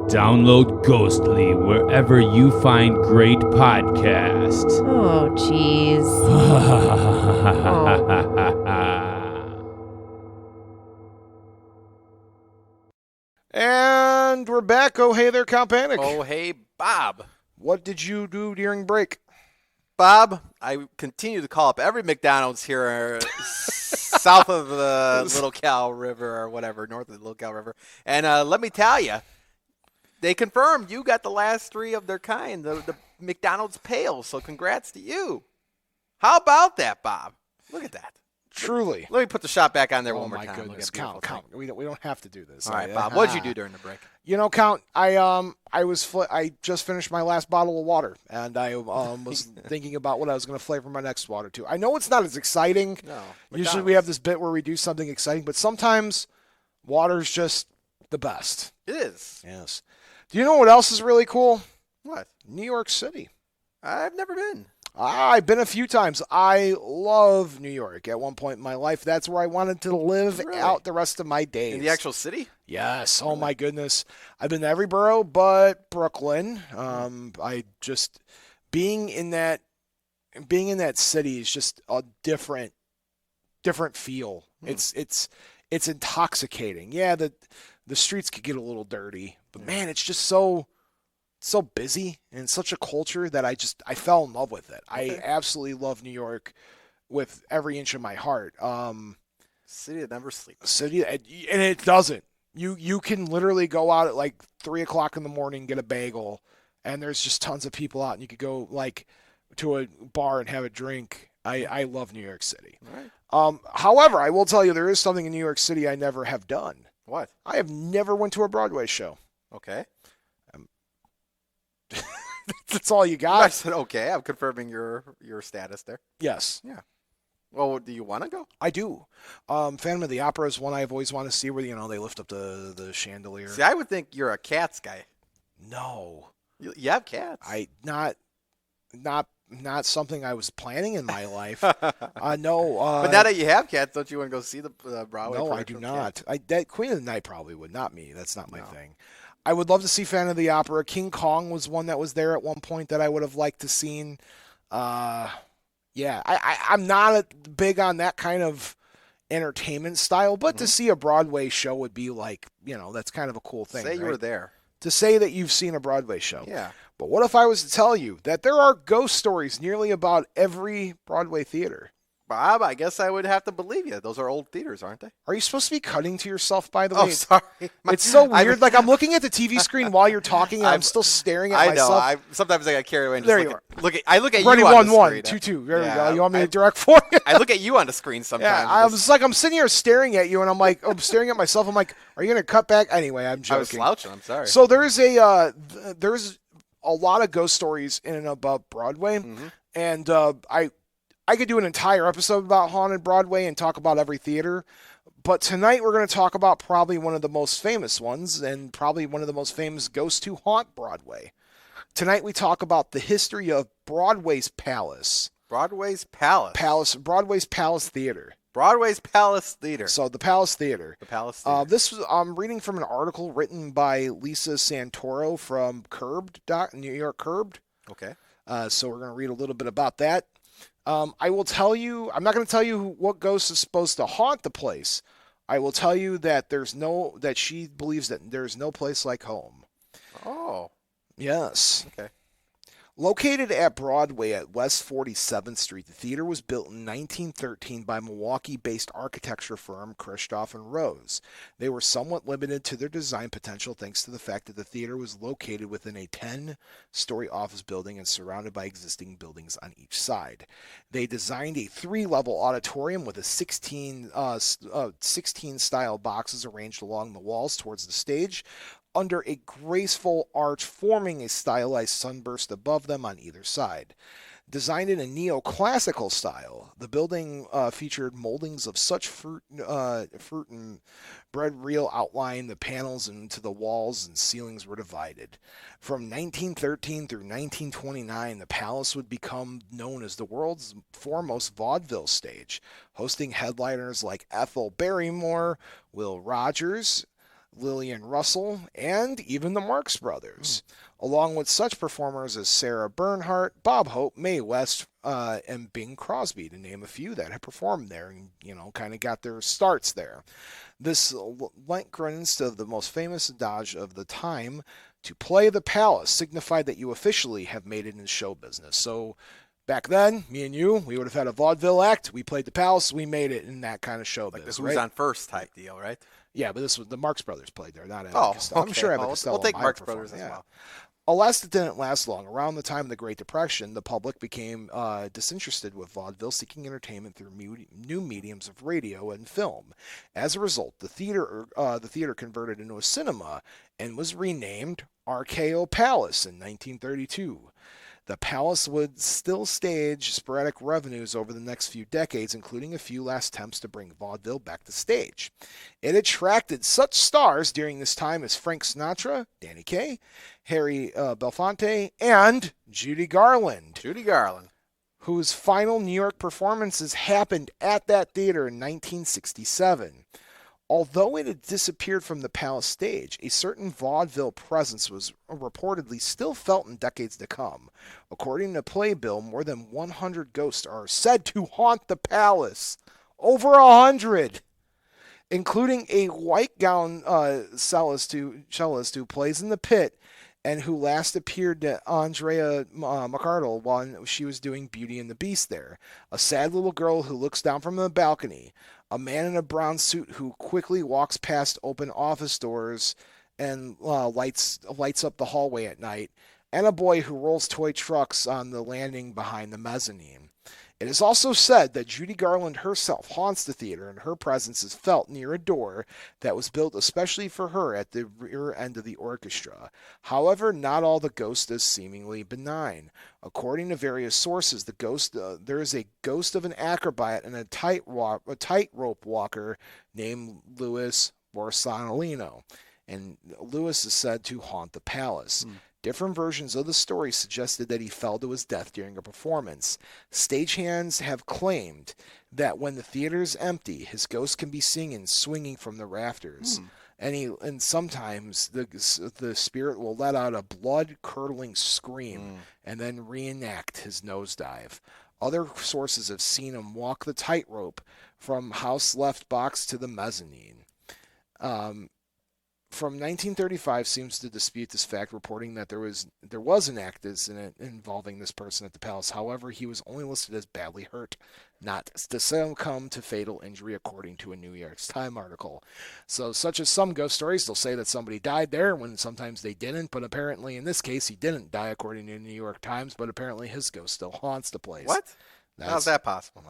Download Ghostly wherever you find great podcasts. Oh, jeez. And we're back. Oh, hey there, Count Panic. Oh, hey, Bob. What did you do during break? Bob, I continue to call up every McDonald's here south of the Little Cow River or whatever, north of the Little Cow River. And let me tell you, they confirmed you got the last three of their kind, the McDonald's pails. So congrats to you. How about that, Bob? Look at that. Truly. Let me put the shot back on there one more my time. Goodness, Count. We don't have to do this. All right, Bob. What did you do during the break? Count. I just finished my last bottle of water, and I was thinking about what I was going to flavor my next water to. I know it's not as exciting. No. Usually we have this bit where we do something exciting, but sometimes water's just the best. It is. Yes. Do you know what else is really cool? What? New York City. I've never been. I've been a few times. I love New York. At one point in my life, that's where I wanted to live out the rest of my days. In the actual city? Yes. Oh my goodness. I've been to every borough but Brooklyn. I just being in that city is just a different feel. It's intoxicating. Yeah, the streets could get a little dirty, but man, it's just so busy and such a culture that I fell in love with it. Okay. I absolutely love New York with every inch of my heart. City that never sleeps. City, and it doesn't. You can literally go out at like 3:00 in the morning, get a bagel, and there's just tons of people out, and you could go like to a bar and have a drink. I love New York City. All right. However, I will tell you there is something in New York City I never have done. What? I have never went to a Broadway show. Okay. That's all you got. I said okay. I'm confirming your status there. Yes. Yeah. Well, do you want to go? I do. Phantom of the Opera is one I've always wanted to see where they lift up the chandelier. See, I would think you're a Cats guy. No. You have cats. Not something I was planning in my life. No. But now that you have cats, don't you want to go see the Broadway? No, I do not. That Queen of the Night probably would, not me. That's not my thing. I would love to see Phantom of the Opera. King Kong was one that was there at one point that I would have liked to seen. Yeah, I'm not big on that kind of entertainment style, but to see a Broadway show would be like, that's kind of a cool thing. Say you were there. To say that you've seen a Broadway show. Yeah. But what if I was to tell you that there are ghost stories nearly about every Broadway theater? Bob, I guess I would have to believe you. Those are old theaters, aren't they? Are you supposed to be cutting to yourself, by the way? Oh, sorry. It's so weird. I'm looking at the TV screen while you're talking, and I'm still staring at myself. I know. Sometimes I get carried away. And there just you are. I look at Ready, you on the 1-1, screen. 2-2. There we go. You want me to direct for you? I look at you on the screen sometimes. Yeah, I'm sitting here staring at you, and I'm staring at myself. I'm like, are you going to cut back? Anyway, I'm joking. I was slouching. I'm sorry. So there's a lot of ghost stories in and about Broadway, and I could do an entire episode about Haunted Broadway and talk about every theater, but tonight we're going to talk about probably one of the most famous ones and probably one of the most famous ghosts to haunt Broadway. Tonight we talk about the history of Broadway's Palace. Broadway's Palace? Broadway's Palace Theater. Broadway's Palace Theater. So the Palace Theater. The Palace Theater. I'm reading from an article written by Lisa Santoro from New York Curbed. Okay. So we're going to read a little bit about that. I will tell you, I'm not going to tell you what ghost is supposed to haunt the place. I will tell you that that she believes that there's no place like home. Oh. Yes. Okay. Located at Broadway at West 47th Street, the theater was built in 1913 by Milwaukee-based architecture firm Christoph & Rose. They were somewhat limited to their design potential thanks to the fact that the theater was located within a 10-story office building and surrounded by existing buildings on each side. They designed a 3-level auditorium with 16 style boxes arranged along the walls towards the stage, under a graceful arch forming a stylized sunburst above them on either side. Designed in a neoclassical style, the building featured moldings of such fruit and bread real outline. The panels into the walls and ceilings were divided. From 1913 through 1929, the palace would become known as the world's foremost vaudeville stage, hosting headliners like Ethel Barrymore, Will Rogers, Lillian Russell, and even the Marx Brothers, along with such performers as Sarah Bernhardt, Bob Hope, Mae West, and Bing Crosby, to name a few that had performed there and, kind of got their starts there. This likeness to the most famous adage of the time, to play the palace, signified that you officially have made it in show business. So back then, me and you, we would have had a vaudeville act. We played the palace. We made it in that kind of show business. Who's on first type deal, right? Yeah, but this was the Marx Brothers played there, not Abbott Costello. I'm sure Abbott Costello. We'll take Marx Brothers as Alas, it didn't last long. Around the time of the Great Depression, the public became disinterested with vaudeville, seeking entertainment through new mediums of radio and film. As a result, the theater converted into a cinema and was renamed RKO Palace in 1932. The Palace would still stage sporadic revenues over the next few decades, including a few last attempts to bring vaudeville back to stage. It attracted such stars during this time as Frank Sinatra, Danny Kaye, Harry Belafonte, and Judy Garland. Whose final New York performances happened at that theater in 1967. Although it had disappeared from the Palace stage, a certain vaudeville presence was reportedly still felt in decades to come. According to Playbill, more than 100 ghosts are said to haunt the Palace. Over 100! Including a white-gowned cellist who plays in the pit and who last appeared to Andrea McArdle while she was doing Beauty and the Beast there. A sad little girl who looks down from the balcony. A man in a brown suit who quickly walks past open office doors and lights up the hallway at night, and a boy who rolls toy trucks on the landing behind the mezzanine. It is also said that Judy Garland herself haunts the theater, and her presence is felt near a door that was built especially for her at the rear end of the orchestra. However, not all the ghost is seemingly benign. According to various sources, there is a ghost of an acrobat and a tightrope walker named Louis Borsalino, and Louis is said to haunt the Palace. Different versions of the story suggested that he fell to his death during a performance. Stagehands have claimed that when the theater is empty, his ghost can be seen and swinging from the rafters. And sometimes the spirit will let out a blood-curdling scream and then reenact his nosedive. Other sources have seen him walk the tightrope from house left box to the mezzanine. From 1935 seems to dispute this fact, reporting that there was an accident involving this person at the Palace. However, he was only listed as badly hurt, not to succumb to fatal injury, according to a New York Times article. So, such as some ghost stories, they'll say that somebody died there when sometimes they didn't, but apparently in this case he didn't die, according to the New York Times, but apparently his ghost still haunts the place. What? How's that possible?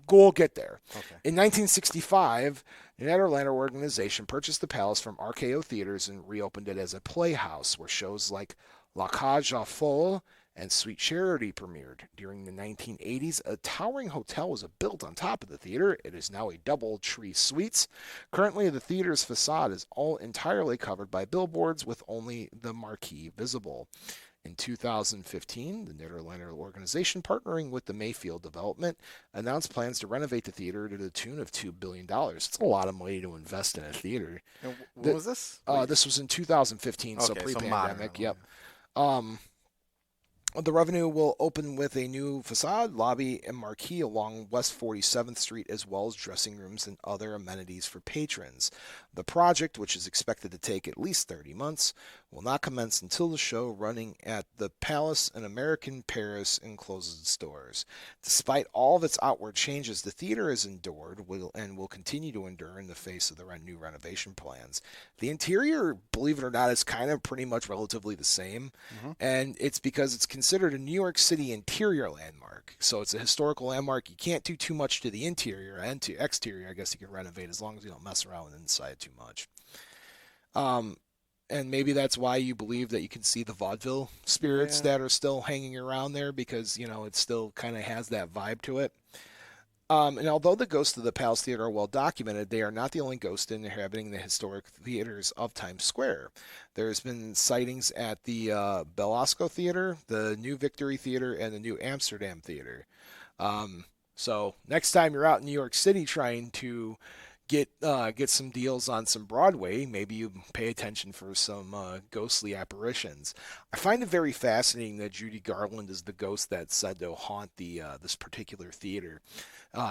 We'll get there. Okay. In 1965, the Nederlander organization purchased the Palace from RKO Theaters and reopened it as a playhouse where shows like La Cage aux Folles and Sweet Charity premiered. During the 1980s, a towering hotel was built on top of the theater. It is now a double-tree suites. Currently, the theater's facade is all entirely covered by billboards with only the marquee visible. In 2015, the Nederlander organization, partnering with the Mayfield Development, announced plans to renovate the theater to the tune of $2 billion. It's a lot of money to invest in a theater. And when was this? This was in 2015, so pre-pandemic. So yep. The revenue will open with a new facade, lobby, and marquee along West 47th Street, as well as dressing rooms and other amenities for patrons. The project, which is expected to take at least 30 months, will not commence until the show running at the Palace in American Paris and closes its doors. Despite all of its outward changes, the theater has endured and will continue to endure in the face of the new renovation plans. The interior, believe it or not, is kind of pretty much relatively the same, and it's because it's considered a New York City interior landmark. So it's a historical landmark. You can't do too much to the interior, and to exterior, I guess you can renovate as long as you don't mess around with the inside too much. And maybe that's why you believe that you can see the vaudeville spirits that are still hanging around there, because, it still kind of has that vibe to it. And although the ghosts of the Palace Theater are well documented, they are not the only ghosts inhabiting the historic theaters of Times Square. There's been sightings at the Belasco Theater, the New Victory Theater, and the New Amsterdam Theater. So next time you're out in New York City trying to get some deals on some Broadway, maybe you pay attention for some ghostly apparitions. I find it very fascinating that Judy Garland is the ghost that's said to haunt this particular theater.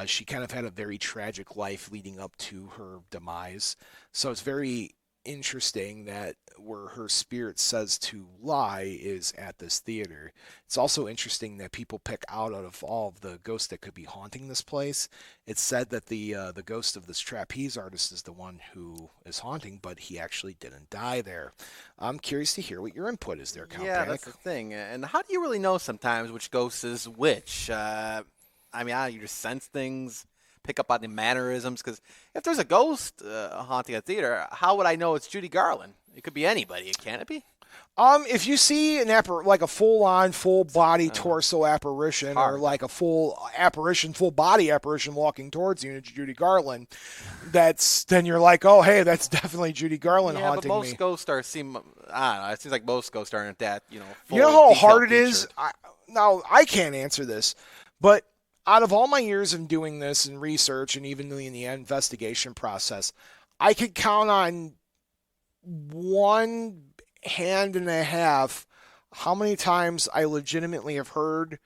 She kind of had a very tragic life leading up to her demise, so it's very interesting that where her spirit says to lie is at this theater. It's also interesting that people pick out of all of the ghosts that could be haunting this place. It's said that the ghost of this trapeze artist is the one who is haunting, but he actually didn't die there. I'm curious to hear what your input is there, Count Panic. That's the thing. And how do you really know sometimes which ghost is which? You just sense things, pick up on the mannerisms. Because if there's a ghost haunting a theater, how would I know it's Judy Garland? It could be anybody, can't it be? If you see like a full-on, full-body torso apparition, or like a full body apparition walking towards you, and it's Judy Garland, then you're like, oh, hey, that's definitely Judy Garland haunting me. Yeah, but most ghost stars seem, I don't know, it seems like most ghosts aren't that, full, you know how hard it is? Now, I can't answer this, but out of all my years of doing this and research and even in the investigation process, I could count on one hand and a half how many times I legitimately have heard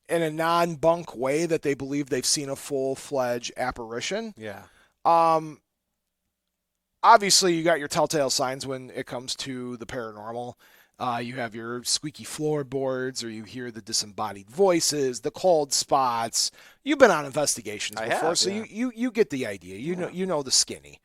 in a non-bunk way that they believe they've seen a full-fledged apparition. Yeah. Obviously, you got your telltale signs when it comes to the paranormal. You have your squeaky floorboards, or you hear the disembodied voices, the cold spots. You've been on investigations before, so you get the idea. You know the skinny.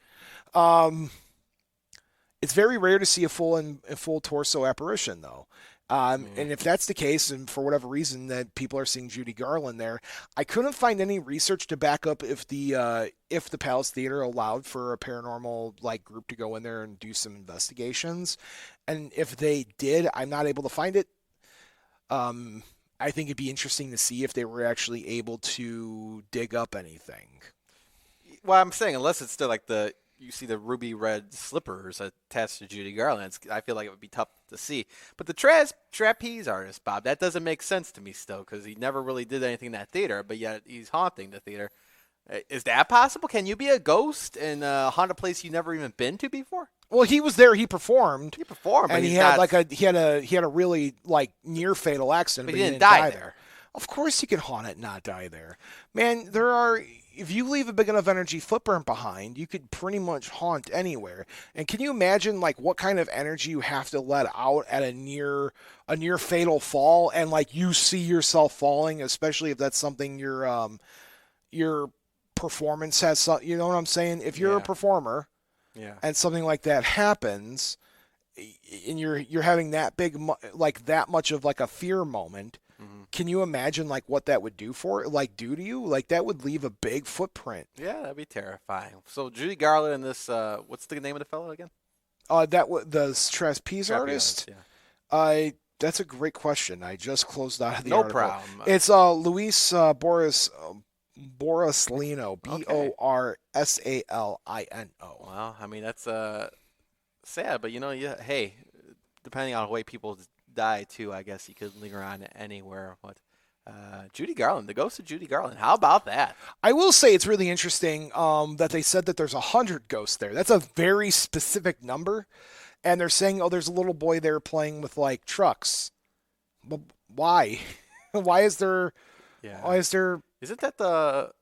It's very rare to see a full torso apparition, though. And if that's the case, and for whatever reason that people are seeing Judy Garland there, I couldn't find any research to back up if the Palace Theater allowed for a paranormal group to go in there and do some investigations. And if they did, I'm not able to find it. I think it'd be interesting to see if they were actually able to dig up anything. Well, I'm saying unless it's still you see the ruby red slippers attached to Judy Garland, I feel like it would be tough to see. But the trapeze artist, Bob, that doesn't make sense to me still, because he never really did anything in that theater, but yet he's haunting the theater. Is that possible? Can you be a ghost and haunt a place you've never even been to before? Well, he was there. He performed. But and he had a really near fatal accident, but he didn't die there. Of course, you can haunt it and not die there, man. If you leave a big enough energy footprint behind, you could pretty much haunt anywhere. And can you imagine what kind of energy you have to let out at a near fatal fall, and you see yourself falling, especially if that's something your performance has. You know what I'm saying? If you're a performer, and something like that happens, and you're having that big that much of a fear moment. Can you imagine what that would do do to you? That would leave a big footprint. Yeah, that'd be terrifying. So Judy Garland and this, what's the name of the fellow again? The trapeze artist. Yeah. That's a great question. I just closed out of the no article. problem. It's Luis Borislino, Borsalino. Well, that's sad, but hey, depending on the way people die too, I guess you could linger on anywhere. But Judy Garland, the ghost of Judy Garland, how about that? I will say it's really interesting that they said that there's 100 ghosts there. That's a very specific number, and they're saying, there's a little boy there playing with trucks. But why? Why is there? Yeah. Why is there? Isn't that the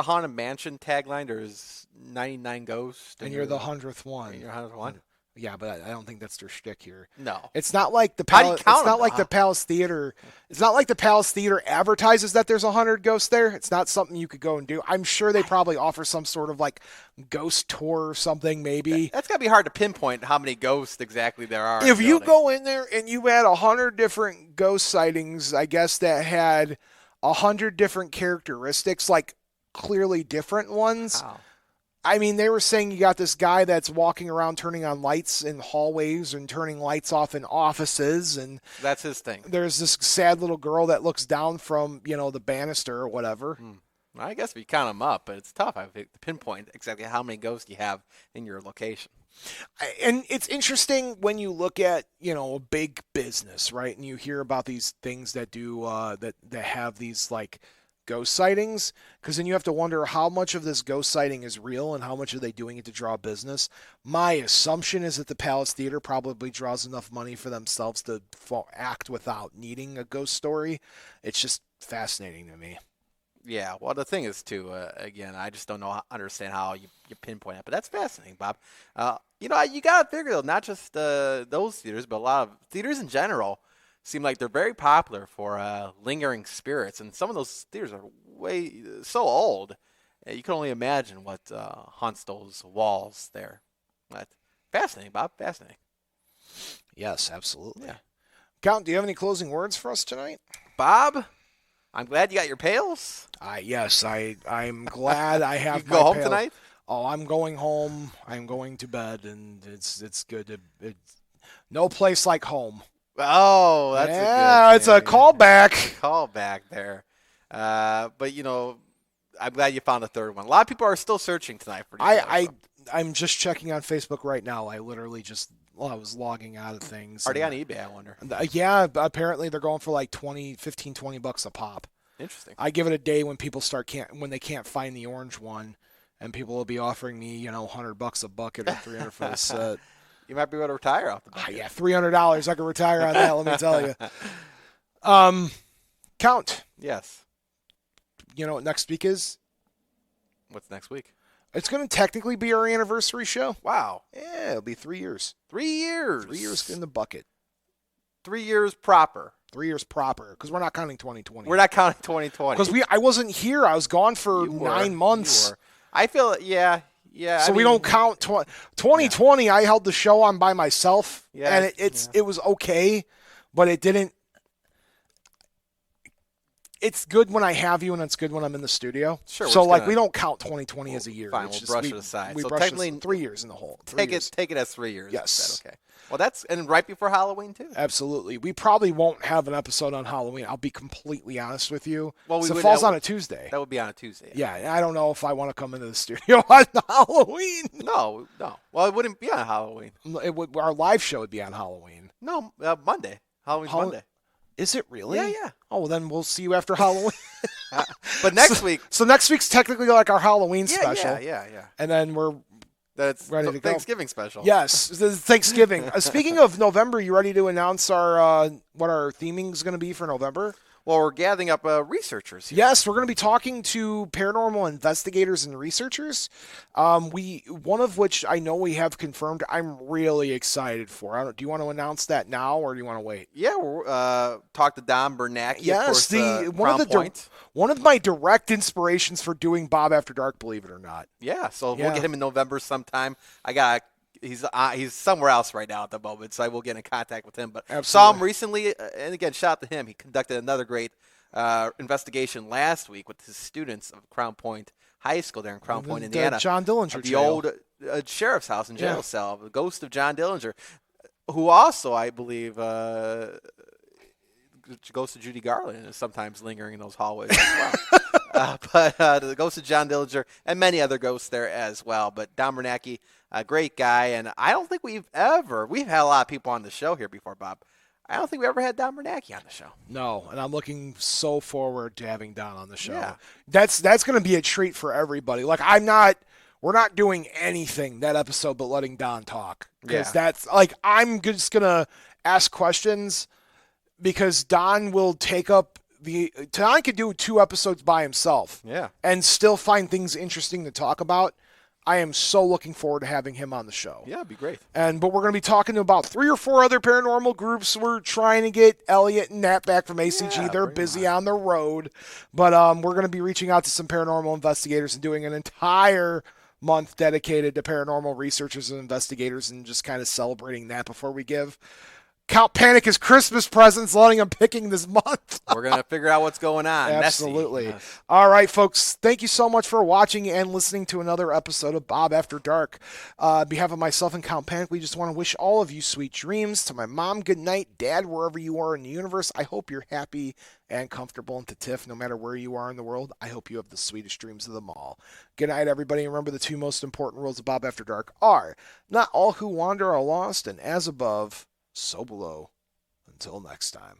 Haunted Mansion tagline? There's 99 ghosts, and you're the 100th one. And you're 100th one. Yeah, but I don't think that's their shtick here. No, it's not like the Palace. It's not like the Palace Theater. It's not like the Palace Theater advertises that there's 100 ghosts there. It's not something you could go and do. I'm sure they probably offer some sort of ghost tour or something. Maybe that's gotta be hard to pinpoint how many ghosts exactly there are. If you go in there and you had 100 different ghost sightings, I guess that had 100 different characteristics, clearly different ones. Wow. They were saying you got this guy that's walking around turning on lights in hallways and turning lights off in offices, and that's his thing. There's this sad little girl that looks down from, the banister or whatever. I guess if you count them up, but it's tough to pinpoint exactly how many ghosts you have in your location. And it's interesting when you look at, a big business, right? And you hear about these things that do that have these ghost sightings, because then you have to wonder how much of this ghost sighting is real and how much are they doing it to draw business. My assumption is that the Palace Theater probably draws enough money for themselves to act without needing a ghost story. It's just fascinating to me. Yeah, well, the thing is, too, again, I just don't understand how you pinpoint it, but that's fascinating, Bob. You got to figure, though, not just those theaters, but a lot of theaters in general seem like they're very popular for lingering spirits, and some of those theaters are so old, you can only imagine what haunts those walls there. But fascinating, Bob, fascinating. Yes, absolutely. Yeah. Count, do you have any closing words for us tonight? Bob, I'm glad you got your pails. Yes, I'm glad I have you go home pail. tonight? Oh, I'm going home. I'm going to bed, and it's good. No place like home. Oh, that's it's a callback. Callback there. But, I'm glad you found a third one. A lot of people are still searching tonight for these. I'm just checking on Facebook right now. I literally I was logging out of things. Are they on eBay, I wonder? Yeah, apparently they're going for like $15-20 a pop. Interesting. I give it a day when people when they can't find the orange one, and people will be offering me, $100 a bucket or $300 for the set. You might be able to retire off the bucket. Yeah, $300. I could retire on that, let me tell you. Count. Yes. You know what next week is? What's next week? It's going to technically be our anniversary show. Wow. Yeah, it'll be 3 years. 3 years. 3 years in the bucket. 3 years proper. 3 years proper, because we're not counting 2020. We're not counting 2020. Because I wasn't here. I was gone for 9 months. You were. I feel, yeah. So we don't count 2020. Yeah. I held the show on by myself, and it was okay, but it didn't. It's good when I have you, and it's good when I'm in the studio. Sure. So we don't count 2020 as a year. Fine, we'll brush it aside. We so brush technically 3 years in the whole. Take it as 3 years. Yes. Is that okay. Well, and right before Halloween too. Absolutely. We probably won't have an episode on Halloween. I'll be completely honest with you. Well, it falls on a Tuesday. That would be on a Tuesday. Yeah, I don't know if I want to come into the studio on Halloween. No. Well, it wouldn't be on Halloween. Our live show would be on Halloween. No, Monday. Halloween's Monday. Is it really? Yeah. Oh, well, then we'll see you after Halloween. But next week. So next week's technically like our Halloween special. Yeah. And then we're ready to go. Thanksgiving special. Yes, Thanksgiving. Speaking of November, you ready to announce what our theming is going to be for November? Well, we're gathering up researchers here. Yes, we're going to be talking to paranormal investigators and researchers. One of which I know we have confirmed. I'm really excited for. Do you want to announce that now, or do you want to wait? Yeah, we'll talk to Don Bernanke. Yes, of course, one of my direct inspirations for doing Bob After Dark, believe it or not. Yeah, so we'll get him in November sometime. He's somewhere else right now at the moment, so I will get in contact with him. But saw him recently, and again, shout out to him. He conducted another great investigation last week with his students of Crown Point High School there in Crown Point, Indiana. John Dillinger the old sheriff's house and jail cell, the ghost of John Dillinger, who also, I believe, ghost of Judy Garland is sometimes lingering in those hallways as well. But the ghost of John Dillinger and many other ghosts there as well. But Don Bernanke, a great guy, and I don't think we've had a lot of people on the show here before, Bob. I don't think we ever had Don Bernanke on the show. No, and I'm looking so forward to having Don on the show. Yeah. That's going to be a treat for everybody. Like we're not doing anything that episode but letting Don talk, because that's I'm just going to ask questions, because Don will take up Don could do 2 episodes by himself. Yeah. And still find things interesting to talk about. I am so looking forward to having him on the show. Yeah, it'd be great. But we're going to be talking to about 3 or 4 other paranormal groups. We're trying to get Elliot and Nat back from ACG. Yeah, they're busy on the road. But we're going to be reaching out to some paranormal investigators and doing an entire month dedicated to paranormal researchers and investigators, and just kind of celebrating that before we give Count Panic his Christmas presents, letting him picking this month. We're going to figure out what's going on. Absolutely. Yes. All right, folks. Thank you so much for watching and listening to another episode of Bob After Dark. On behalf of myself and Count Panic, we just want to wish all of you sweet dreams. To my mom, good night. Dad, wherever you are in the universe, I hope you're happy and comfortable. And to Tiff, no matter where you are in the world, I hope you have the sweetest dreams of them all. Good night, everybody. And remember, the 2 most important rules of Bob After Dark are: not all who wander are lost, and as above, so below. Until next time.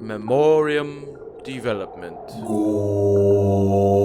Memoriam Development. Gold.